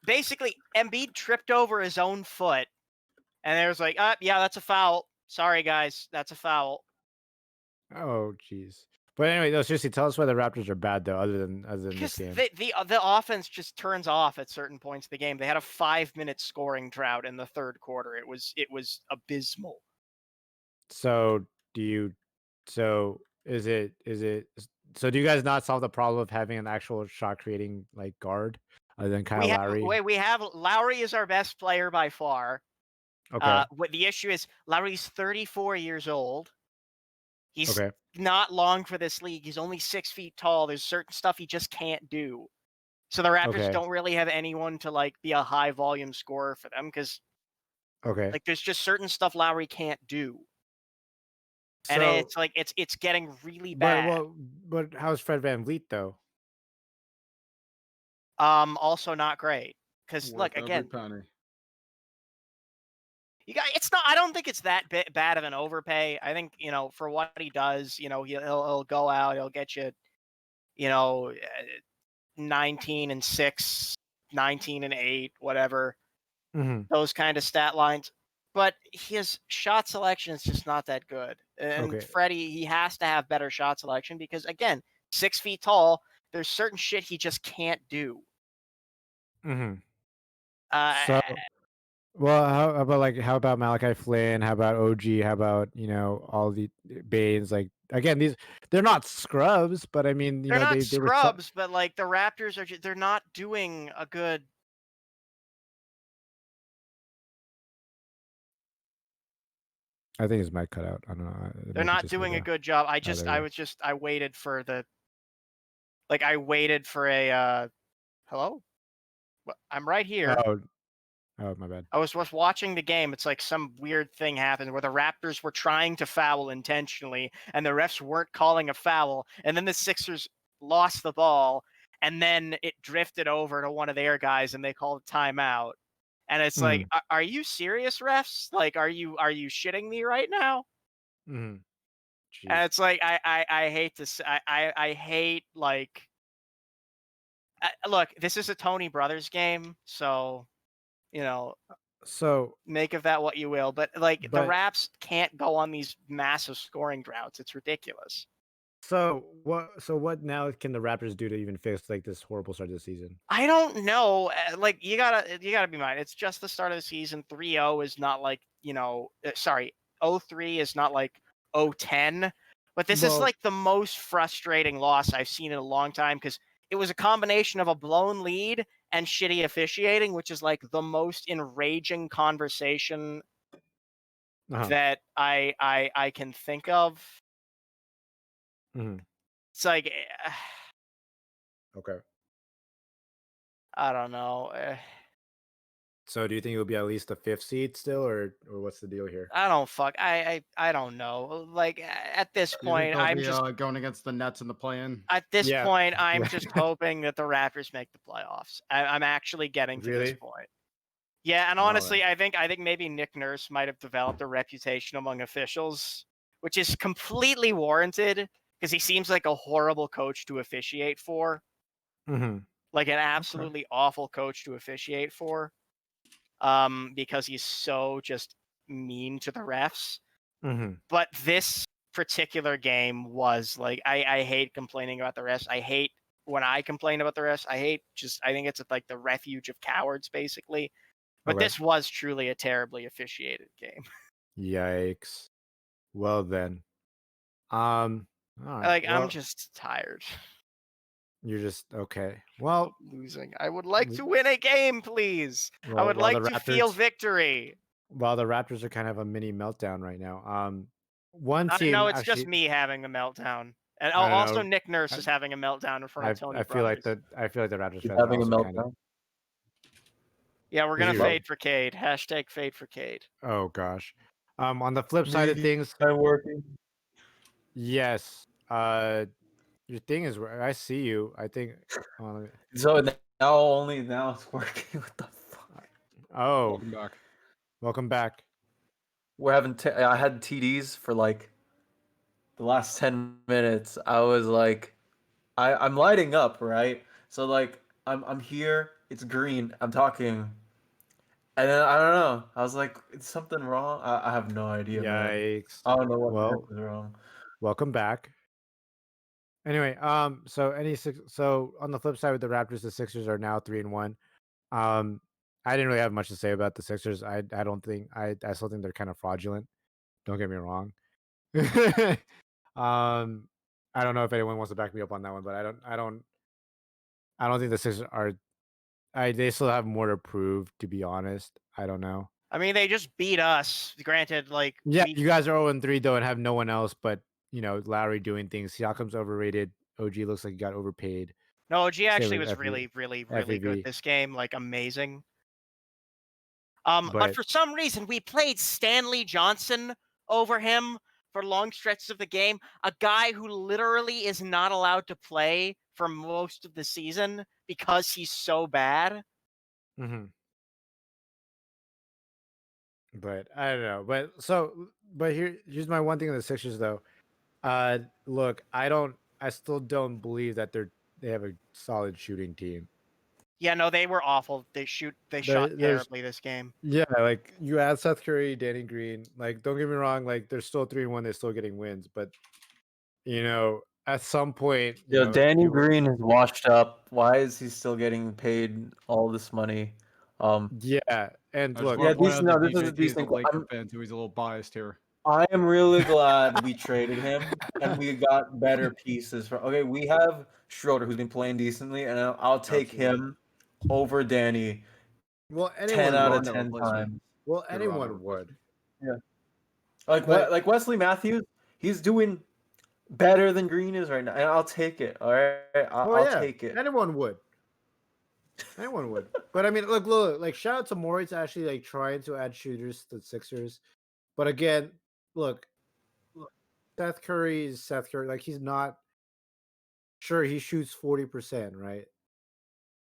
basically Embiid tripped over his own foot, and there was like, yeah, that's a foul. Sorry guys, that's a foul. Oh, jeez. But anyway, no, seriously, tell us why the Raptors are bad though, other than this Because game. the offense just turns off at certain points of the game. They had a 5-minute scoring drought in the third quarter. It was abysmal. So do you? So So do you guys not solve the problem of having an actual shot creating like guard other than Kyle Lowry? We have Lowry is our best player by far. Okay. What the issue is, Lowry's 34 years old. He's Okay. not long for this league. He's only 6 feet tall. There's certain stuff he just can't do. So the Raptors Okay. don't really have anyone to like be a high volume scorer for them because Okay. like there's just certain stuff Lowry can't do. And So, it's like it's getting really bad. but how's Fred VanVleet though? Also not great. Because worth look, every again, penny. it's not. I don't think it's that bad of an overpay. I think for what he does, he'll go out, he'll get you, 19-6, 19-8, whatever, Hmm. those kind of stat lines. But his shot selection is just not that good. And Okay. Freddie, he has to have better shot selection because again, 6 feet tall. There's certain shit he just can't do. Hmm. Uh, So, well, how about Malachi Flynn? How about OG? How about all the Baines? Like again, they're not scrubs, but I mean, they're not they were. scrubs, but like the Raptors are, they're not doing a good. I think his mic cut out. I don't know. It They're might be not just me doing a though. good job. Oh, there we go. I waited for the. Like I waited for a. Hello. I'm right here. Oh, my bad. I was watching the game. It's like some weird thing happened where the Raptors were trying to foul intentionally, and the refs weren't calling a foul. And then the Sixers lost the ball, and then it drifted over to one of their guys, and they called a timeout. And it's like, are you serious, refs? Like, are you shitting me right now? Mm-hmm. And Jeez. it's like, I hate to say, I hate, like, look, this is a Tony Brothers game, so, you know, So, make of that what you will. But like, the but Raps can't go on these massive scoring droughts. It's ridiculous. so what now can the Raptors do to even fix like this horrible start of the season? I don't know. Like, you gotta be mine. It's just the start of the season. 3-0 is not like, sorry, 0-3 is not like 0-10. But this is Well, like the most frustrating loss I've seen in a long time, because it was a combination of a blown lead and shitty officiating, which is like the most enraging conversation uh-huh. that I can think of. Mhm. It's like, Okay. I don't know. So do you think it will be at least the fifth seed still, or what's the deal here? I don't fuck. I don't know. Like, at this Do you think point, they'll be going against the Nets in the play-in? Yeah. I'm Yeah. just hoping that the Raptors make the playoffs. I'm actually getting to this Really? point. Yeah, and Well honestly, I think maybe Nick Nurse might have developed a reputation among officials, which is completely warranted, because he seems like a horrible coach to officiate for, Mm-hmm. like an Okay. absolutely awful coach to officiate for, because he's so just mean to the refs. Mm-hmm. But this particular game was like, I hate complaining about the refs. I hate when I complain about the refs. I think it's like the refuge of cowards, basically. But Okay. this was truly a terribly officiated game. Yikes. Well then. All right. Like, I'm Well, just tired you're just okay. of Well, losing. I would like we- to win a game, please. I well, would like to feel victory. while the Raptors are kind of a mini meltdown right now. One No, team it's just actually, me having a meltdown. And I don't also know. Nick Nurse I is having a meltdown in front of Tony Brothers. I feel like the Raptors He's fans are having a also kind of. meltdown. Yeah, we're Is gonna he really? fade for Cade. Hashtag fade for Cade. Oh gosh. On the flip side of Migi, things, I'm working. yes. Your thing is where I see you. I think. Uh, So now it's working. What the fuck? oh, Welcome back. welcome back. We're having. I had TDs for like the last 10 minutes. I was like, I'm lighting up, right? So like, I'm here. It's green. I'm talking, and then I don't know. I was like, is something wrong? I have no idea, man. Yikes. I don't know what the heck Well, was wrong. welcome back. Anyway, so on the flip side with the Raptors, the Sixers are now 3-1. Um, I didn't really have much to say about the Sixers. I don't think I still think they're kind of fraudulent. Don't get me wrong. um, I don't know if anyone wants to back me up on that one, but I don't think the Sixers are. They still have more to prove. To be honest, I don't know. I mean, they just beat us. Granted, like, Yeah, you guys are 0-3 though, and have no one else but Lowry doing things. Siakam's overrated. OG looks like he got overpaid. No, G Same actually with was really, really, really good FEV. this game. Like, amazing. But But for some reason, we played Stanley Johnson over him for long stretches of the game. A guy who literally is not allowed to play for most of the season because he's so bad. mhm. But I don't know. But here's my one thing on the Sixers though. Look, I still don't believe that they have a solid shooting team. Yeah, no, they were awful. They shot There's terribly this game. Yeah, like you add Seth Curry, Danny Green. Like, don't get me wrong, like they're still 3-1, they're still getting wins, but at some point, Yo, Danny people. Green is washed up. Why is he still getting paid all this money? Yeah, and I just look, want Yeah, to point out that this is a DJT is a decent. Laker fan, so he's a little biased here. I am really glad we traded him and we got better pieces. Okay, we have Schroeder who's been playing decently, and I'll take Absolutely. him over Danny well, 10 anyone out of would. Rondo 10 replacement. times. Well, Good Rondo anyone would. replacement. Yeah, But like Wesley Matthews, he's doing better than Green is right now, and I'll take it. All right, oh I'll yeah, take it. anyone would. Anyone would. But I mean, look, like shout out to Moritz actually like trying to add shooters to the Sixers. But again, look, Seth Curry is Seth Curry. Like he's not sure he shoots 40%, right?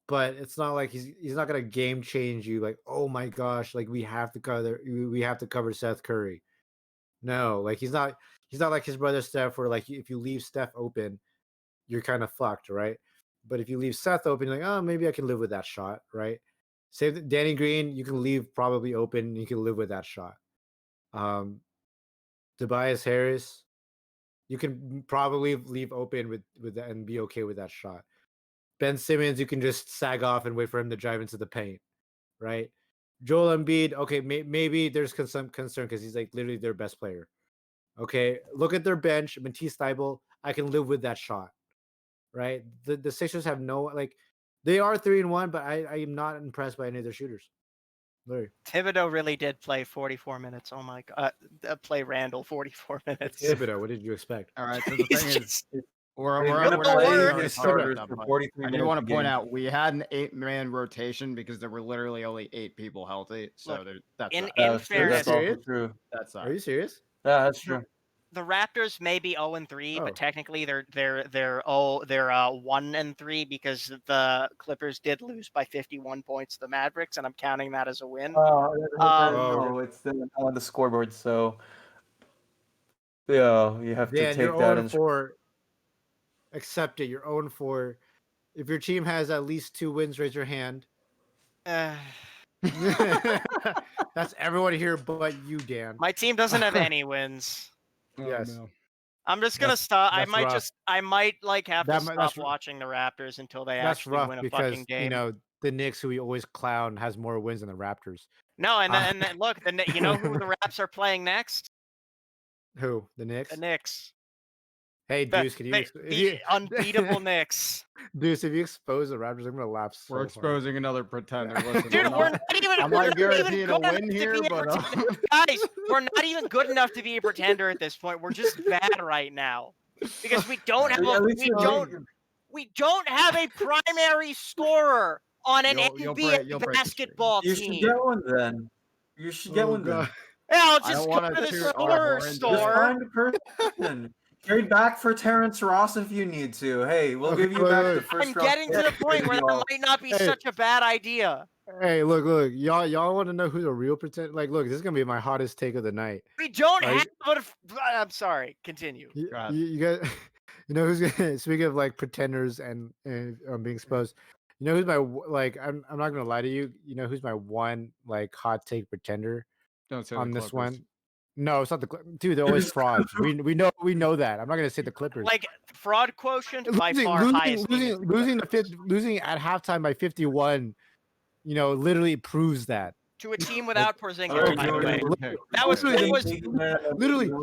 but it's not like he's not gonna game change you. Like, oh my gosh, like we have to cover Seth Curry. No, like he's not like his brother Steph, where like if you leave Steph open, you're kind of fucked, right? But if you leave Seth open, you're like, oh, maybe I can live with that shot, right? Save Danny Green, you can leave probably open, you can live with that shot. Um, Tobias Harris, you can probably leave open with that and be okay with that shot. Ben Simmons, you can just sag off and wait for him to drive into the paint, right? Joel Embiid, okay, maybe there's some concern because he's like literally their best player. Okay, look at their bench, Matisse Thybulle, I can live with that shot, right? The Sixers have no like, they are 3-1, but I am not impressed by any of their shooters. Literally. Thibodeau really did play 44 minutes. Oh my god, play Randall 44 It's minutes. Thibodeau. What did you expect? All right. So the He's thing is, just- we're He's we're, gonna we're no not play word. gonna his talk about starters that, for but 43 I do minutes want a to point game. out we had an 8-man rotation because there were literally only 8 people healthy. So Look, that's in that. in That's fairness, also serious? true. That's that. Are you serious? Yeah, that's true. the Raptors may be 0-3, Oh. but technically they're 1-3 because the Clippers did lose by 51 points to the Mavericks, and I'm counting that as a win. No, it's still on the scoreboard, so yeah, you have to Dan, you're take that 0-4. Accept it. You're 0-4. If your team has at least 2 wins, raise your hand. Uh, That's everyone here but you, Dan. my team doesn't have any wins. Yes. no. I'm just gonna That's- stop. that's rough. I might like have to That stop that's watching the Raptors until they That's actually rough win a because fucking game. you know the Knicks, who we always clown, has more wins than the Raptors. No, and Uh, then look, you know who the Raps are playing next? Who? The Knicks? The Knicks. Hey, The, Deuce, can you? the unbeatable Knicks. Deuce, if you expose the Raptors, I'm gonna laugh. So We're hard. exposing another pretender. Listen, Dude, I'm we're not, not even. I'm we're not not even guaranteeing a good enough win to here, be a but pretender. Guys, we're not even good enough to be a pretender at this point. We're just bad right now because we don't have At a least we don't have a primary scorer on an You'll NBA break the basketball you should team. get one then. You should get Oh, one then. God. Yeah, I'll I just don't go wanna to the toot our scorer horn, Just store. find a person. Trade back for Terrence Ross if you need to. Hey, we'll Okay, give you wait, back wait. the first I'm round getting to pick. the point where that might not be Hey. such a bad idea. Hey, look, y'all want to know who's a real pretender? Like, look, this is gonna be my hottest take of the night. We don't Are you- have. But I'm sorry. Continue. You, Go ahead. you guys, you know who's gonna speaking of like pretenders and being exposed. You know who's my like? I'm not gonna lie to you. You know who's my one like hot take pretender don't say on the this Clippers. one? No, it's not the dude. They're always frauds. We know that. I'm not gonna say the Clippers. Like fraud quotient by far highest. Losing at halftime by 51. You know, literally proves that. To a team without Porzingis, Alright, by the way. Okay. That was Literally.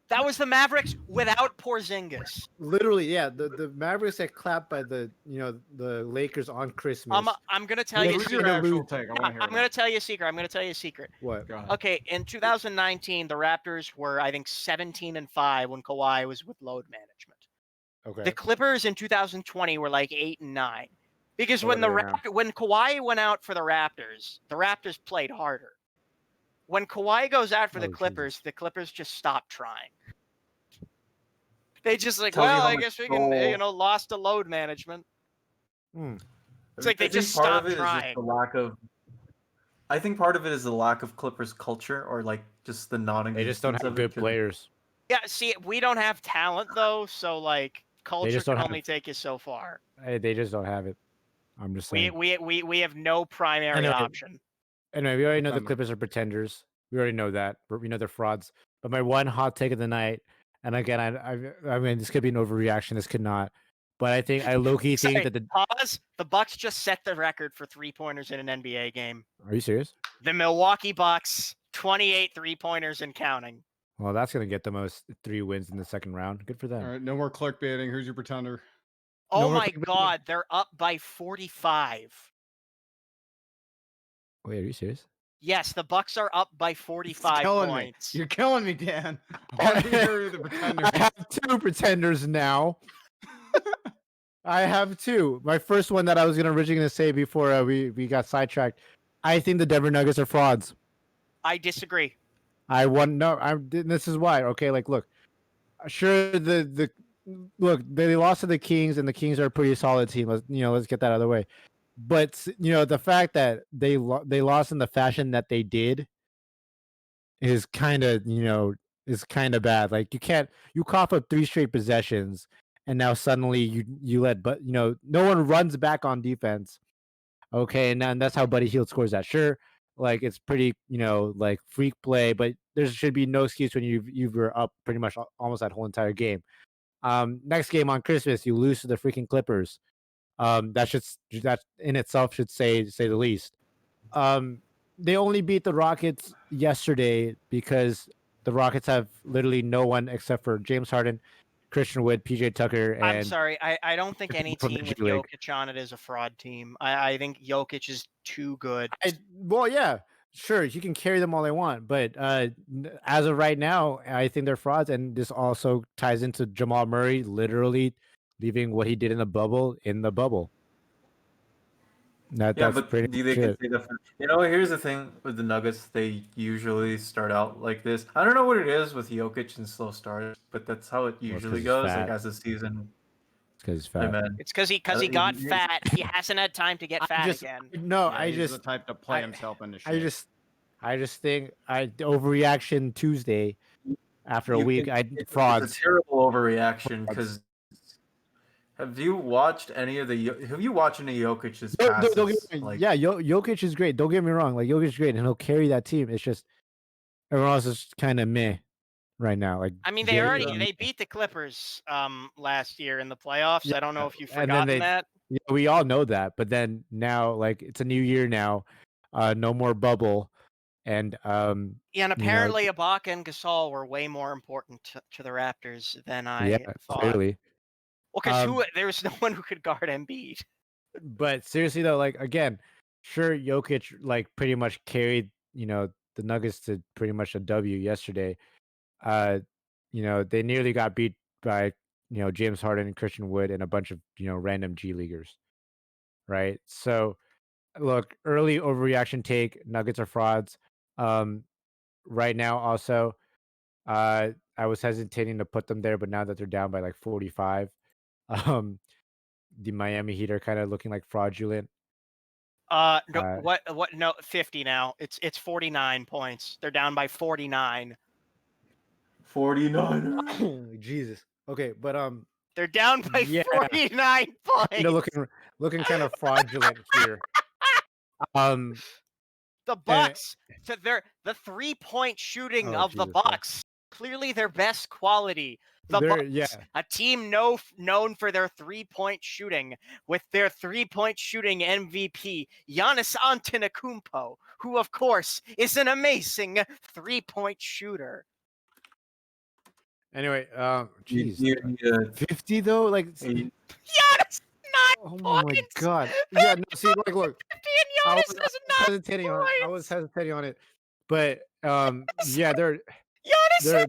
that was the Mavericks without Porzingis. Literally, yeah. The Mavericks get clapped by the the Lakers on Christmas. I'm gonna tell you. Lakers Who's a your gonna secret. actual lose. take? I Yeah, want to hear I'm gonna tell you a secret. I'm gonna tell you a secret. What? Go ahead. Okay, in 2019, the Raptors were, I think, 17-5 when Kawhi was with load management. Okay. The Clippers in 2020 were like 8-9, because So when what are they when Kawhi went out for the Raptors played harder. When Kawhi goes out for the Oh, Clippers, Jesus. the Clippers just stop trying. They just like, Tells you well, how I much guess we can, control- lost to load management. Hmm. It's like they I think just part of stopped it is just trying. the lack of. I think part of it is the lack of Clippers culture, or like just the non. They just don't have good players. Yeah, see, we don't have talent though, so like culture just can don't only have- take you so far. They just don't have it. I'm just saying. We have no primary Anyway. option. Anyway, we already know the Pretender. Clippers are pretenders. We already know that. We know they're frauds. But my one hot take of the night, and again, I mean, this could be an overreaction. This could not. But I think I low key think Sorry, that the. pause. The Bucks just set the record for 3-pointers in an NBA game. Are you serious? The Milwaukee Bucks, 28 3-pointers and counting. Well, that's gonna get the most 3 wins in the second round. Good for them. All right, no more clickbaiting. Who's your pretender? Oh No more my clickbait. God, they're up by 45. Wait, are you serious? Yes, the Bucks are up by 45 killing points. me. You're killing me, Dan. I want to hear who the pretender. I have 2 pretenders now. I have 2. My first one that I was originally gonna say before we got sidetracked. I think the Denver Nuggets are frauds. I disagree. This is why. Okay, like look, sure look, they lost to the Kings, and the Kings are a pretty solid team. Let's get that out of the way. But the fact that they lost in the fashion that they did is kind of bad. Like you cough up 3 straight possessions, and now suddenly you let but no one runs back on defense. Okay, and then that's how Buddy Hield scores that. Sure, like it's pretty like freak play, but there should be no excuse when you were up pretty much almost that whole entire game. Next game on Christmas, you lose to the freaking Clippers. That in itself should say the least. Um, they only beat the Rockets yesterday because the Rockets have literally no one except for James Harden, Christian Wood, PJ Tucker, I'm and sorry. I don't think any from the team G with League. Jokic on it is a fraud team. I think Jokic is too good. Well, yeah, sure, you can carry them all they want, but as of right now, I think they're frauds, and this also ties into Jamal Murray literally leaving what he did in the bubble in the bubble. Yeah, That's but pretty they much can it. say that. Here's the thing with the Nuggets. They usually start out like this. I don't know what it is with Jokic and slow starts, but that's how it Well, it's usually because he's goes. Like fat. as the season, It's because he's hey fat. man, It's because he it- got it- fat. He hasn't had time to get I fat just again. no, Yeah, he's the type to play I himself into I shape. just think overreaction Tuesday after a you week. can. It's a Frauds. terrible overreaction Frauds. because have you watched any of the? Have you watched any Jokic's Don't get passes? me, Like yeah, Jokic is great. Don't get me wrong. Like Jokic is great, and he'll carry that team. It's just everyone else is kind of meh right now. Like I mean, very meh. they beat the Clippers last year in the playoffs. Yeah, I don't know if you've and then forgotten that. yeah, we all know that. But then now, like it's a new year now, no more bubble, and Yeah, and you know, apparently Ibaka and Gasol were way more important to the Raptors than yeah, I thought. clearly. Well, because Um, there was no one who could guard Embiid. but seriously though, like again, sure, Jokic like pretty much carried the Nuggets to pretty much a W yesterday. Uh, they nearly got beat by James Harden and Christian Wood and a bunch of random G leaguers, right? So look, early overreaction take. Nuggets are frauds. Um, right now, also, I was hesitating to put them there, but now that they're down by like 45, um, the Miami Heat are kind of looking like fraudulent. No, Uh, what? No, 50 now. It's 49 points. They're down by 49. 49ers. Jesus. Okay, but They're down by yeah, 49 points. looking kind of fraudulent here. The and- Bucks, the 3-point shooting Oh, of the Jesus Christ. Bucks, clearly their best quality. The They're- Bucks, yeah. a team known for their 3-point shooting, with their 3-point shooting MVP, Giannis Antetokounmpo, who of course is an amazing 3-point shooter. Anyway, You- jeez, you- 50 though, like, you- Giannis, 9 oh my points. God, yeah, no, see, like, look, 50 and I Giannis was has 9 hesitating on it. I was points. hesitating on it, but yeah, Giannis they're has 9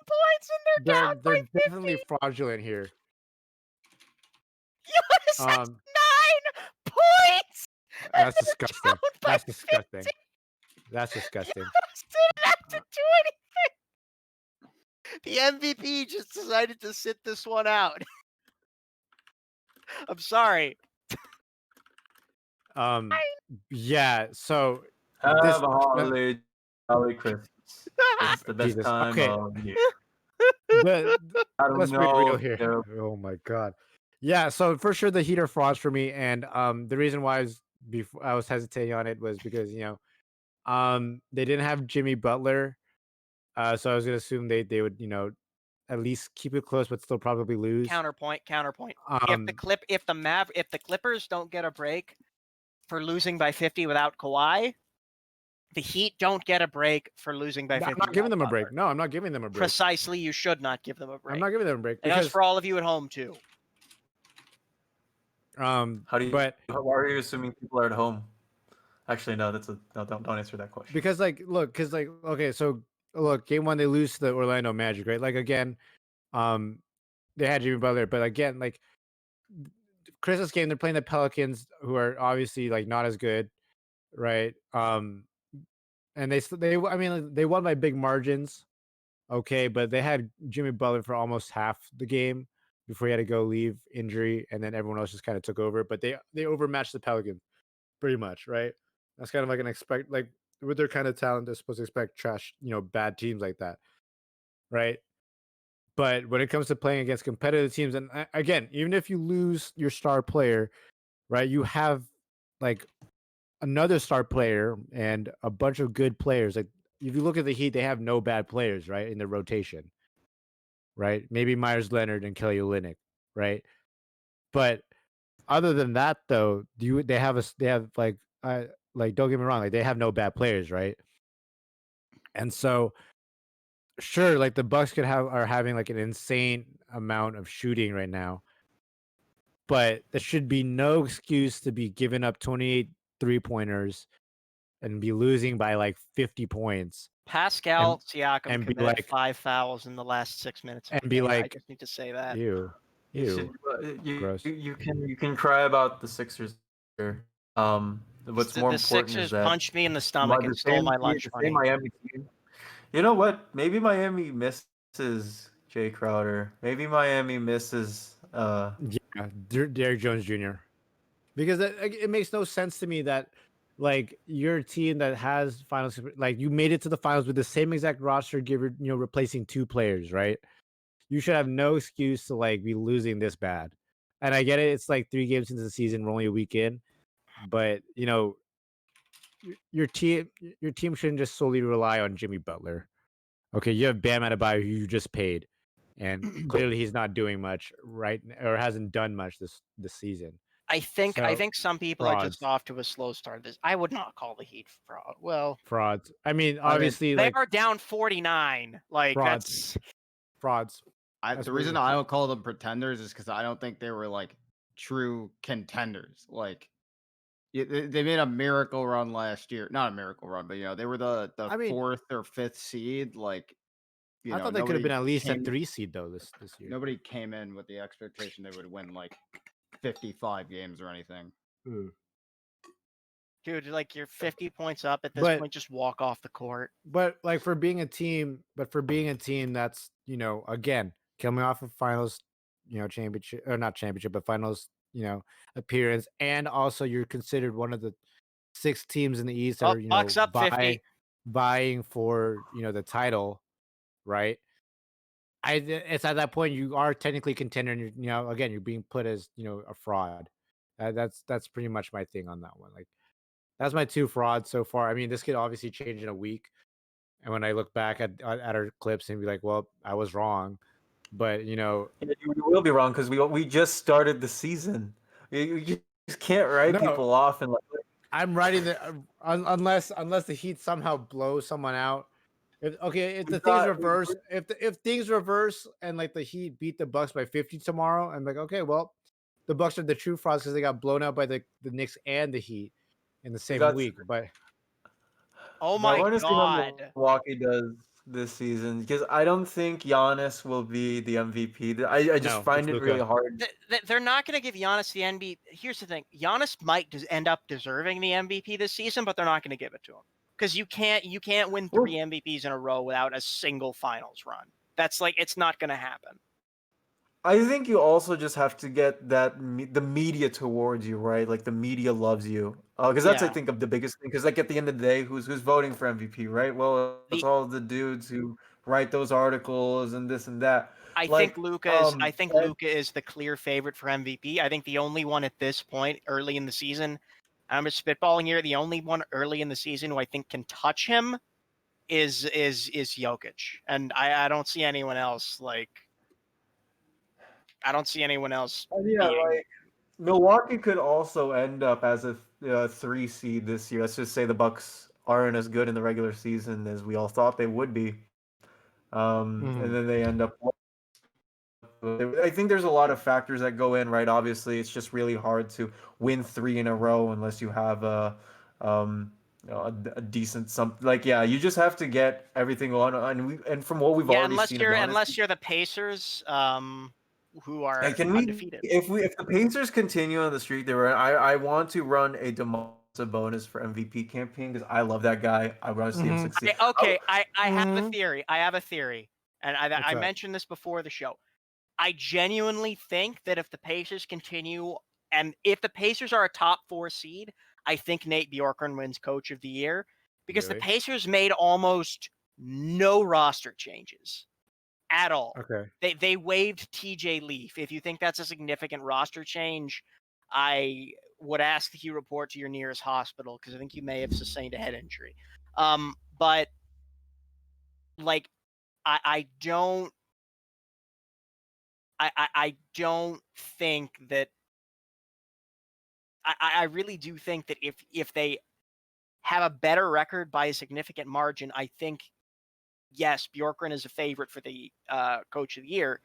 points and they're down by 50. definitely fraudulent here. Giannis has 9 points. That's disgusting. Down by That's disgusting. 50. That's disgusting. Giannis didn't have to do anything. The MVP just decided to sit this one out. I'm sorry. Yeah. So Have This- a holly Christmas. It's the best Jesus, time okay. of year. but I don't let's be know. real here. Oh my God. Yeah. So for sure, the Heat are frauds for me, and the reason why I was hesitating on it was because they didn't have Jimmy Butler, so I was gonna assume they would at least keep it close, but still probably lose. Counterpoint. Um, If the Clippers don't get a break for losing by 50 without Kawhi, the Heat don't get a break for losing by 50. I'm not giving them a without break. Butler. No, I'm not giving them a break. Precisely, you should not give them a break. I'm not giving them a break And that's because for all of you at home too. How do you? but Why are you assuming people are at home? Actually, no. No. Don't answer that question. because okay, so look, game 1 they lose to the Orlando Magic, right? Like again, they had Jimmy Butler, but again, like Christmas game, they're playing the Pelicans, who are obviously like not as good, right? And I mean, like, they won by big margins, okay, but they had Jimmy Butler for almost half the game, before he had to go leave injury, and then everyone else just kind of took over. But they overmatched the Pelicans pretty much, right? That's kind of like an expect like with their kind of talent, they're supposed to expect trash, bad teams like that, right? But when it comes to playing against competitive teams, and again, even if you lose your star player, right, you have like another star player and a bunch of good players. Like if you look at the Heat, they have no bad players, right, in their rotation, right? Maybe Myers Leonard and Kelly Olynyk, right? But other than that, though, they have like don't get me wrong, like they have no bad players, right? And so sure, like the Bucks are having like an insane amount of shooting right now, but there should be no excuse to be giving up 28 3-pointers and be losing by like 50 points and Pascal Siakam be committed like 5 fouls in the last 6 minutes of and the be game. I like, just need to say that. ew, You should ew, gross. you can cry about the Sixers here. What's more The important is Sixers that punched me in the stomach and the stole my lunch the same money. Miami team. You know what? Maybe Miami misses Jay Crowder. Maybe Miami misses. Yeah, Derrick Jones Jr. Because it makes no sense to me that like your team that has finals, like you made it to the finals with the same exact roster, replacing 2 players, right? You should have no excuse to like be losing this bad. And I get it; it's like 3 games into the season, we're only a week in, but your team shouldn't just solely rely on Jimmy Butler. Okay, you have Bam Adebayo, who you just paid, and clearly he's not doing much, right? Or hasn't done much this season. I So think some people are just frauds, off to a slow start. I would not call the Heat fraud. Well, frauds. I mean, I mean, obviously, they like are down 49. Like frauds, that's frauds. the reason I don't call them pretenders is because I don't think they were like true contenders. Like they made a miracle run last year. Not a miracle run, but they were the I mean, 4th or 5th seed. Like I thought they could have been at least a came 3 seed though this year. nobody came in with the expectation they would win like 55 games or anything. dude, like you're 50 points up at this But point. Just walk off the court. like for being a team, that's again coming off of finals, championship or not championship, but finals, appearance, and also you're considered one of the 6 teams in the East that Oh, are Bucks up 50. vying for the title, right? It's at that point you are technically contender, and again you're being put as a fraud. That's pretty much my thing on that one. Like that's my 2 frauds so far. I mean, this could obviously change in a week, and when I look back at our clips and be like, well, I was wrong, but You will be wrong because we just started the season. You just can't write no, people off and like. I'm writing the unless the Heat somehow blow someone out. If the things reverse, if things reverse and like the Heat beat the Bucks by 50 tomorrow, I'm like, okay, well, the Bucks are the true frauds because they got blown out by the Knicks and the Heat in the same week. But Oh I my want to see how god. Milwaukee does this season because I don't think Giannis will be the MVP. I just no, find it's it really Luka. hard. They're not going to give Giannis the MVP. Here's the thing: Giannis might end up deserving the MVP this season, but they're not going to give it to him because you can't win 3 MVPs in a row without a single finals run. That's like it's not going to happen. I think you also just have to get the media towards you, right? Like the media loves you, because that's I Yeah. think of the biggest thing. Because like at the end of the day, who's voting for MVP, right? Well, it's all the dudes who write those articles and this and that. I think Like, Luka is the clear favorite for MVP. I think the only one at this point early in the season, I'm just spitballing here, the only one early in the season who I think can touch him is Jokic. And I don't see anyone else I don't see anyone else yeah, being like Milwaukee could also end up as a 3 seed this year. Let's just say the Bucks aren't as good in the regular season as we all thought they would be, and then they end up. I think there's a lot of factors that go in, right? Obviously, it's just really hard to win 3 in a row unless you have a decent something. Like, yeah, you just have to get everything on. And from what we've already seen, unless you're the Pacers, who are undefeated. If the Pacers continue on the streak they were, I want to run a Domantas Sabonis for MVP campaign because I love that guy. I want to see him succeed. I have a theory. I have a theory, and I What's that? mentioned this before the show. I genuinely think that if the Pacers continue, and if the Pacers are a top 4 seed, I think Nate Bjorkgren wins Coach of the Year because the Really? Pacers made almost no roster changes at all. Okay. They waived TJ Leaf. If you think that's a significant roster change, I would ask that you report to your nearest hospital because I think you may have sustained a head injury. But like, I don't I don't think that I really do think that if they have a better record by a significant margin, I think yes, Bjorkgren is a favorite for the Coach of the Year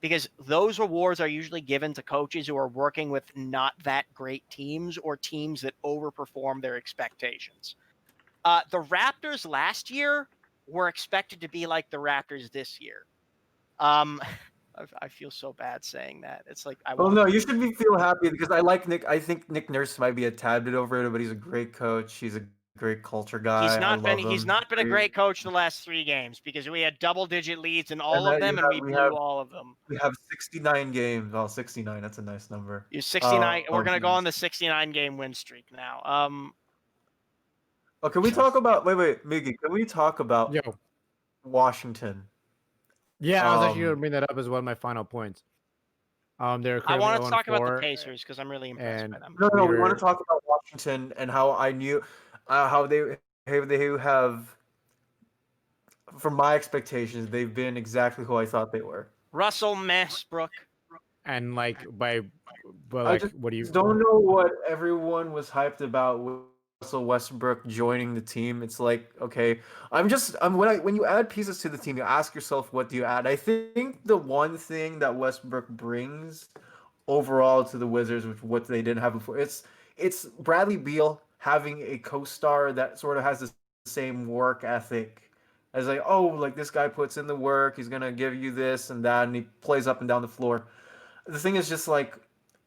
because those awards are usually given to coaches who are working with not that great teams or teams that overperform their expectations. The Raptors last year were expected to be like the Raptors this year. I feel so bad saying that. It's like I Well, want. no, you should feel happy because I like Nick. I think Nick Nurse might be a tad bit overrated, but he's a great coach. He's a great culture guy. I love He's him. not been a great coach the last 3 games because we had double-digit leads in And all of that them, and we blew all of them. we have 69 games. Oh, 69. That's a nice number. You're 69. We're gonna go Nice. on the 69 game win streak now. Oh, can we talk about? Wait, Miggy. Can we talk about Yo. Washington? Yeah, I was actually gonna bring that up as one of my final points. They're I currently want to 0 talk about the 4, Pacers because I'm really impressed by and them. No, we want we're to talk about Washington and how I knew how they have, from my expectations, they've been exactly who I thought they were. Russell Westbrook. and like by, but I like, just what do you? don't know what everyone was hyped about with Russell Westbrook joining the team. It's like, okay, when you add pieces to the team, you ask yourself, what do you add? I think the one thing that Westbrook brings overall to the Wizards, which what they didn't have before, it's Bradley Beal having a co-star that sort of has the same work ethic as like, oh, like this guy puts in the work, he's gonna give you this and that, and he plays up and down the floor. The thing is just like,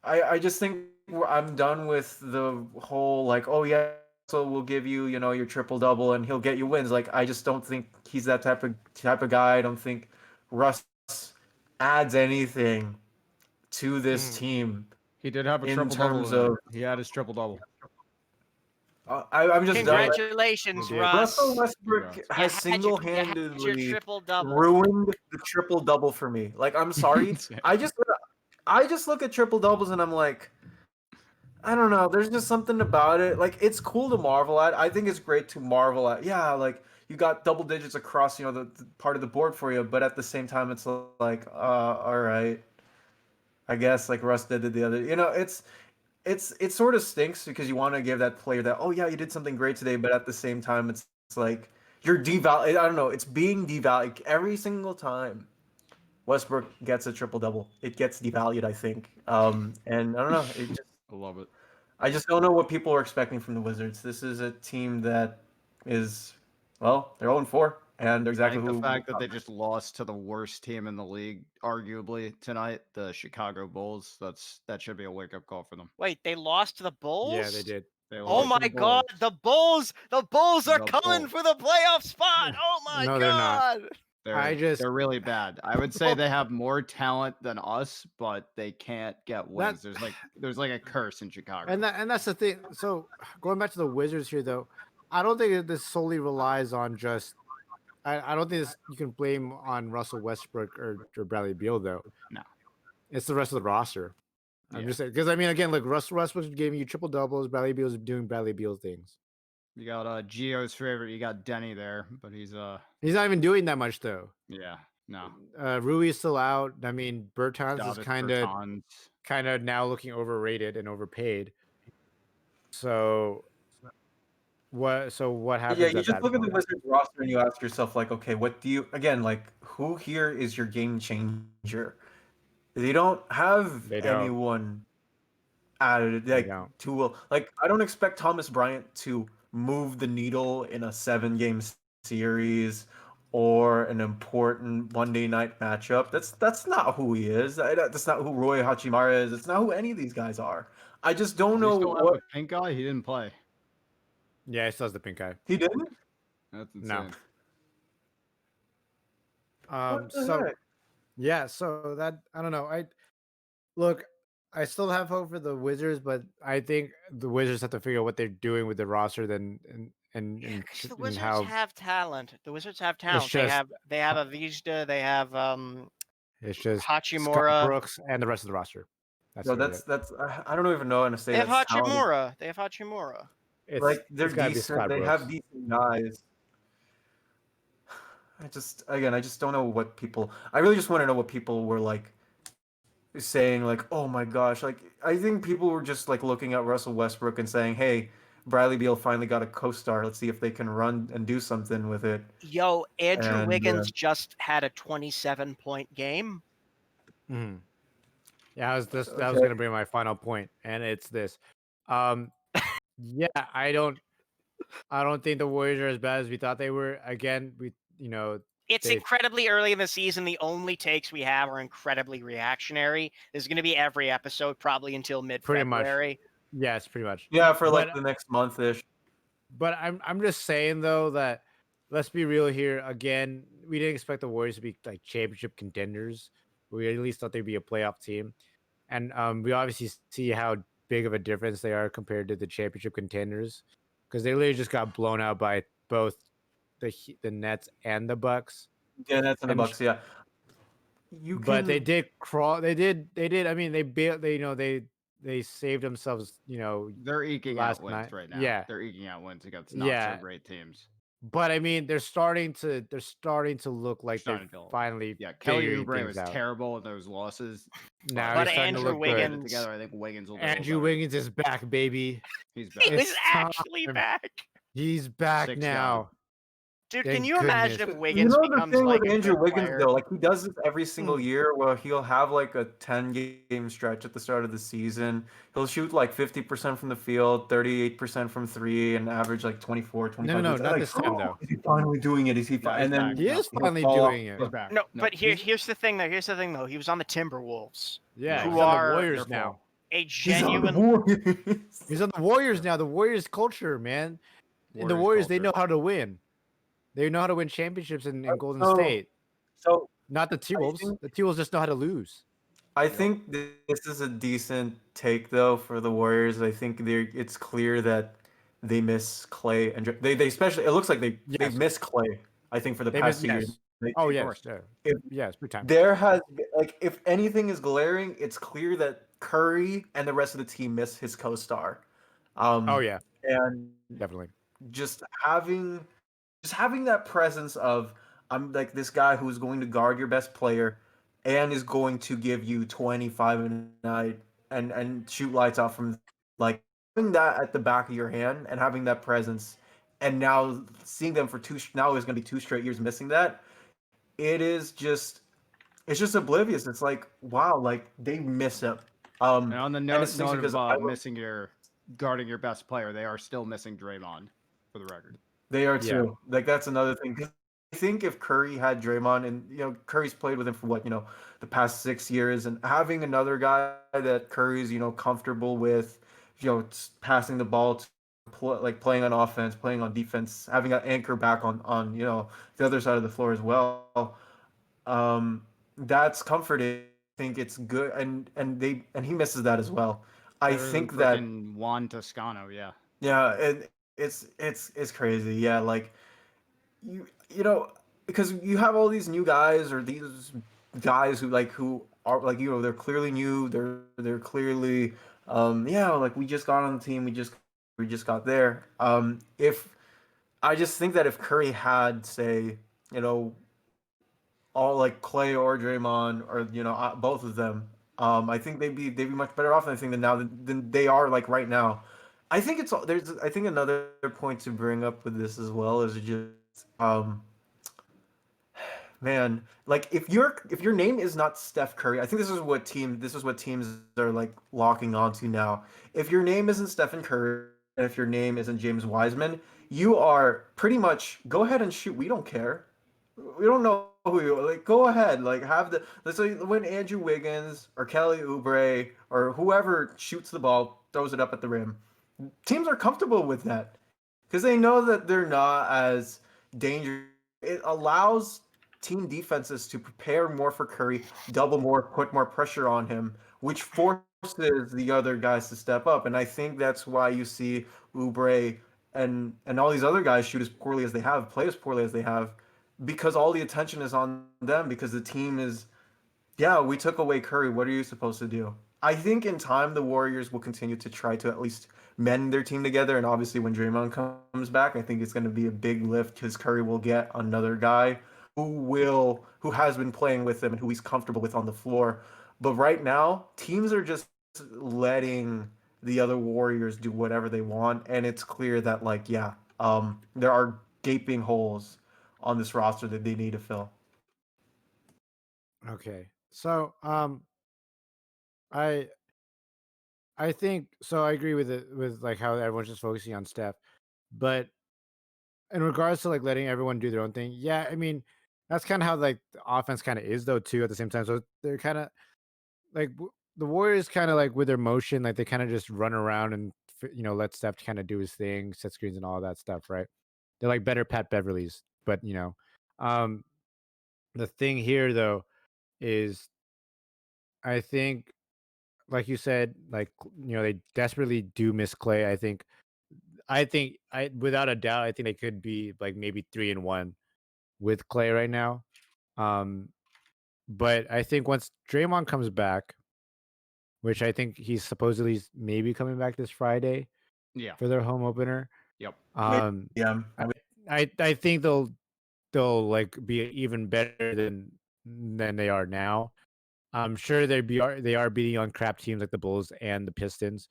I just think I'm done with the whole like, oh yeah, so we'll give you, your triple double and he'll get you wins. Like, I just don't think he's that type of guy. I don't think Russ adds anything to this team He did have a in triple double. terms of. He had his triple double. I'm just done. Congratulations, Russ. Russell Russ. Westbrook Congrats. has your single-handedly triple-double. ruined the triple double for me. Like, I'm sorry, I just look at triple doubles and I'm like, I don't know. There's just something about it. Like, it's cool to marvel at. I think it's great to marvel at. Yeah, like you got double digits across, the part of the board for you, but at the same time, it's like, all right. I guess like Russ did the other. It sort of stinks because you want to give that player that, oh yeah, you did something great today, but at the same time, it's like you're devalued. I don't know. It's being devalued every single time Westbrook gets a triple double. It gets devalued, I think. And I don't know. I love it. I just don't know what people are expecting from the Wizards. This is a team that is, well, they're 0-4, and they're I exactly think the who. fact that they just lost to the worst team in the league, arguably tonight, the Chicago Bulls, that should be a wake up call for them. Wait, they lost to the Bulls? Yeah, they did. They Oh lost to my the God, Bulls. the Bulls are The coming Bulls. for the playoff spot. Oh my No, they're not. God. They're really bad. I would say they have more talent than us, but they can't get wins. There's like a curse in Chicago. And that's the thing. So going back to the Wizards here, though, I don't think that this solely relies on just. I don't think you can blame on Russell Westbrook or Bradley Beal though. No. It's the rest of the roster. I'm just saying because I mean again, like Russell Westbrook's giving you triple doubles. Bradley Beal's doing Bradley Beal things. You got Gio's favorite. You got Denny there, but he's not even doing that much though. yeah, no. Rui's still out. I mean, Bertans is Davis kind of now looking overrated and overpaid. So what happens? Yeah, you at just that look at the point? Wizards roster and you ask yourself, like, okay, what do you, again, like, who here is your game changer? They don't have anyone added, like, like, I don't expect Thomas Bryant to move the needle in a 7-game series or an important Monday night matchup. That's not who he is. That's not who Roy Hachimura is. It's not who any of these guys are. I just don't know what. The pink guy, he didn't play. Yeah, he still has the pink eye. He didn't? That's insane. No. So heck? Yeah, so that I don't know. Look, I still have hope for the Wizards, but I think the Wizards have to figure out what they're doing with the roster then Yeah, because the and Wizards how have talent. The Wizards have it's talent. just They have a Vizda. They have it's just Scott Hachimura. Brooks and the rest of the roster. That's No, really it. that's I don't even know how to say They have that's talented. Hachimura. They have Hachimura. Like they're It's got to be decent. Scott They have Brooks. decent guys. I just don't know what people. I really just want to know what people were like saying. Like, oh my gosh! Like, I think people were just like looking at Russell Westbrook and saying, "Hey, Bradley Beal finally got a co-star. Let's see if they can run and do something with it." Yo, Andrew And Wiggins just had a 27-point game. Mhm. Yeah, that was okay, gonna be my final point, and it's this. Um, yeah, I don't think the Warriors are as bad as we thought they were. Again, It's they incredibly early in the season. The only takes we have are incredibly reactionary. There's going to be every episode probably until pretty much, mid-February. yes, pretty much. yeah, for like But the next month ish. I'm just saying though that let's be real here. Again, we didn't expect the Warriors to be like championship contenders. We at least thought they'd be a playoff team, and we obviously see how big of a difference they are compared to the championship contenders, because they literally just got blown out by both the Nets and the Bucks. Yeah, that's in the And Bucks. Yeah, you but they can. did crawl. They did. I mean, they they saved themselves. They're eking out Last wins night. right now. Yeah, They're eking out wins against not so yeah. great teams. But I mean, they're starting to look like they're Starting to build. finally Yeah, Kelly figuring Oubre things was out. terrible in those losses. Now But he's starting to Andrew look Put good. it Wiggins, together. I think Wiggins will do a Andrew little better. Wiggins is back, baby. He's he back. was It's actually time. back. He's back 6'9". now. Dude, can Thank you imagine goodness. if You Wiggins know the becomes thing like with a Andrew good Wiggins player? though, like he does this every Hmm. single year where he'll have like a 10-game stretch at the start of the season. He'll shoot like 50% from the field, 38% from three, and average like 24, No, 25 no, points. not Like, this time though. is he finally doing it? Is he No, and he's back. then He No, is he'll finally fall off. doing it. he's back. No, No, but here's the thing though. Here's the thing though. He was on the Timberwolves, Yeah, No, he's who on the are Warriors they're now. full. a He's on the genuine. Warriors. He's on the Warriors now. The Warriors culture, man. In the Warriors Warriors, they culture. know how to win. They know how to win championships in Golden So, State. so Not the I T-Wolves. think The T-Wolves just know how to lose. I Yep. think this is a decent take though for the Warriors. I think it's clear that they miss Clay and they especially it looks like they've Yes. missed Clay. I think for the They miss past 2 years. yes. Oh Of yes. course. Yeah. If Yes, big time. there has like if anything is glaring, it's clear that Curry and the rest of the team miss his co-star. Oh Um, yeah, and definitely. just having that presence of I'm like this guy who's going to guard your best player and is going to give you 25 a night and shoot lights out from like having that at the back of your hand and having that presence and now seeing them for now is going to be 2 straight years missing that it's just oblivious. It's like wow, like they miss him. And on the And it stinks note because of I love, missing your guarding your best player, they are still missing Draymond, for the record. they are Yeah. too. Like that's another thing. 'Cause I think if Curry had Draymond, and Curry's played with him for what the past 6 years, and having another guy that Curry's comfortable with, passing the ball to, like playing on offense, playing on defense, having an anchor back on the other side of the floor as well. That's comforting. I think it's good, and he misses that as well. I Better than think that freaking Juan Toscano, yeah. yeah, and it's crazy. Yeah, like you know because you have all these new guys or these guys who are like they're clearly new. They're clearly yeah, like we just got on the team. We just got there. If I just think that if Curry had say all like Clay or Draymond or both of them, I think they'd be much better off. I think than they are like right now. I think I think another point to bring up with this as well is just man, like if your name is not Steph Curry, I think this is what teams are like locking onto now. If your name isn't Stephen Curry, and if your name isn't James Wiseman, you are pretty much go ahead and shoot. We don't care. We don't know who you like. Go ahead, like have the let's say when Andrew Wiggins or Kelly Oubre or whoever shoots the ball, throws it up at the rim. Teams are comfortable with that because they know that they're not as dangerous. It allows team defenses to prepare more for Curry, double more, put more pressure on him, which forces the other guys to step up. And I think that's why you see Oubre and all these other guys shoot as poorly as they have, play as poorly as they have, because all the attention is on them because the team is, yeah, we took away Curry. What are you supposed to do? I think in time the Warriors will continue to try to at least mend their team together. And obviously, when Draymond comes back, I think it's going to be a big lift because Curry will get another guy who has been playing with him and who he's comfortable with on the floor. But right now, teams are just letting the other Warriors do whatever they want, and it's clear that there are gaping holes on this roster that they need to fill. Okay. So I I think so. I agree with it with like how everyone's just focusing on Steph, but in regards to like letting everyone do their own thing, yeah, I mean that's kind of how like the offense kind of is though too. At the same time, so they're kind of like the Warriors kind of like with their motion, like they kind of just run around and let Steph kind of do his thing, set screens and all that stuff, right? They're like better Pat Beverleys, but um, the thing here though is I think like you said, like they desperately do miss Clay. I without a doubt, I think they could be like maybe 3-1 with Clay right now. Um, but I think once Draymond comes back, which I think he's supposedly maybe coming back this Friday Yeah. for their home opener. Yep. Yeah, I think they'll like be even better than they are now. I'm sure they are beating on crap teams like the Bulls and the Pistons.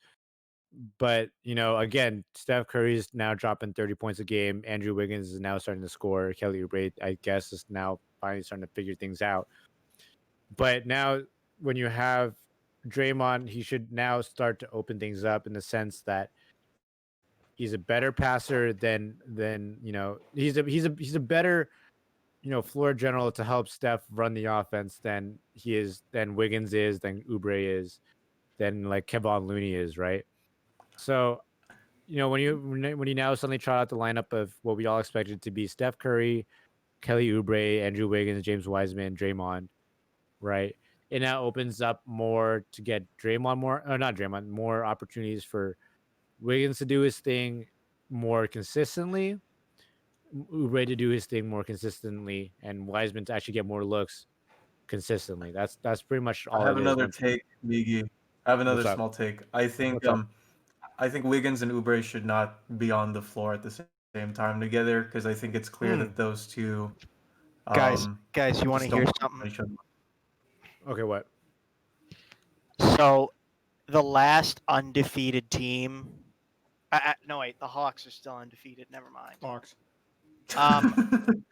But again, Steph Curry's now dropping 30 points a game. Andrew Wiggins is now starting to score. Kelly Oubre, I guess, is now finally starting to figure things out. But now, when you have Draymond, he should now start to open things up in the sense that he's a better passer than he's a better floor general to help Steph run the offense than Wiggins is, than Oubre is, than like Kevon Looney is, right? So when you now suddenly trot out the lineup of what we all expected to be Steph Curry, Kelly Oubre, Andrew Wiggins, James Wiseman, Draymond, right? It now opens up more to get more opportunities for Wiggins to do his thing more consistently, Oubre to do his thing more consistently, and Wiseman to actually get more looks consistently. That's pretty much I all have it is. another take, Migi. I have another What's up? small take. I think What's up? I think Wiggins and Oubre should not be on the floor at the same time together because I think it's clear Hmm. that those two Guys, um you want to just hear don't something? each other. Okay, what? So the last undefeated team. No, wait, the Hawks are still undefeated. Never mind. Hawks. Um,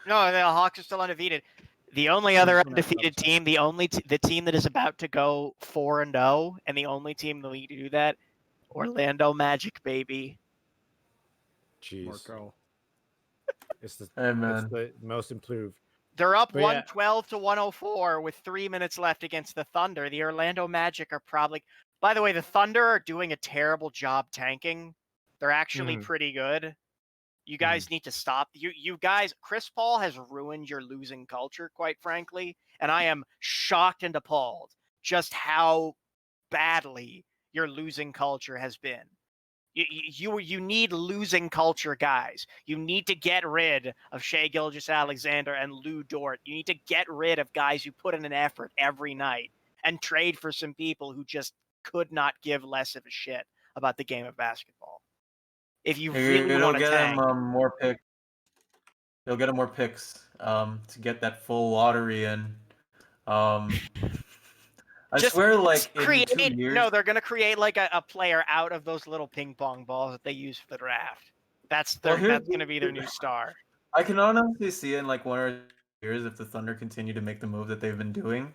no, the Hawks are still undefeated. The only other undefeated team, the team that is about to go 4-0, and the only team that we do that, Orlando Magic, baby. Jeez, Marco. it's Hey it's man, the most improved. They're up But yeah, 112 to 104 with 3 minutes left against the Thunder. The Orlando Magic are probably. By the way, the Thunder are doing a terrible job tanking. They're actually Mhm. pretty good. You guys need to stop. You guys, Chris Paul has ruined your losing culture, quite frankly, and I am shocked and appalled just how badly your losing culture has been. You need losing culture guys. You need to get rid of Shea Gilgeous-Alexander and Lou Dort. You need to get rid of guys who put in an effort every night and trade for some people who just could not give less of a shit about the game of basketball. If you really it'll want to get him tank, more picks. He'll get him more picks to get that full lottery in. Um, I just swear, like in create. 2 years. No, they're going to create like a player out of those little ping pong balls that they use for the draft. That's Well, that's going to be their new star. I can honestly see in like 1 or 2 years if the Thunder continue to make the move that they've been doing.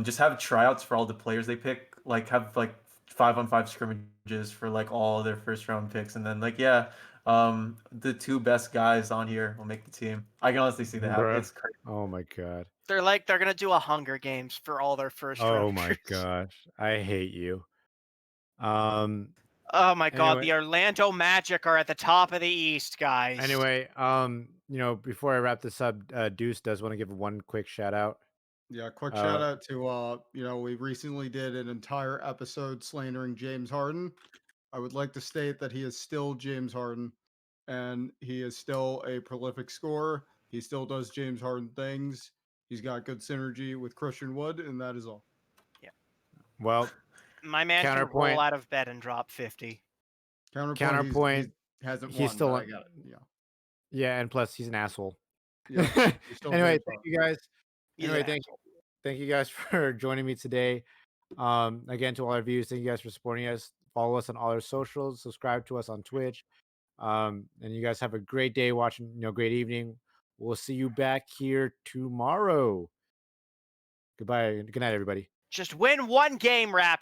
Just have tryouts for all the players they pick. Like have like 5-on-5 scrimmages for like all their first round picks, and then the two best guys on here will make the team. I can honestly see that happen. Bruh. It's crazy. Oh my god. They're going to do a Hunger Games for all their first Oh rounders. my gosh. I hate you. Um Oh my God, Anyway. the Orlando Magic are at the top of the East, guys. Anyway, before I wrap this up, Deuce does want to give one quick shout out. Yeah, quick shout Uh, out to we recently did an entire episode slandering James Harden. I would like to state that he is still James Harden and he is still a prolific scorer. He still does James Harden things. He's got good synergy with Christian Wood, and that is all. well, My man can roll counterpoint. out of bed and drop 50. Counterpoint, he hasn't He's won, still but on. I got it. Yeah. Yeah, and plus he's an asshole. Yeah. He's still Anyway, James thank Harden. you guys. He's Anyway, an thank you guys for joining me today. Again, to all our viewers, thank you guys for supporting us. Follow us on all our socials. Subscribe to us on Twitch. And you guys have a great day watching. Great evening. We'll see you back here tomorrow. Goodbye. Good night, everybody. Just win one game, Raptors.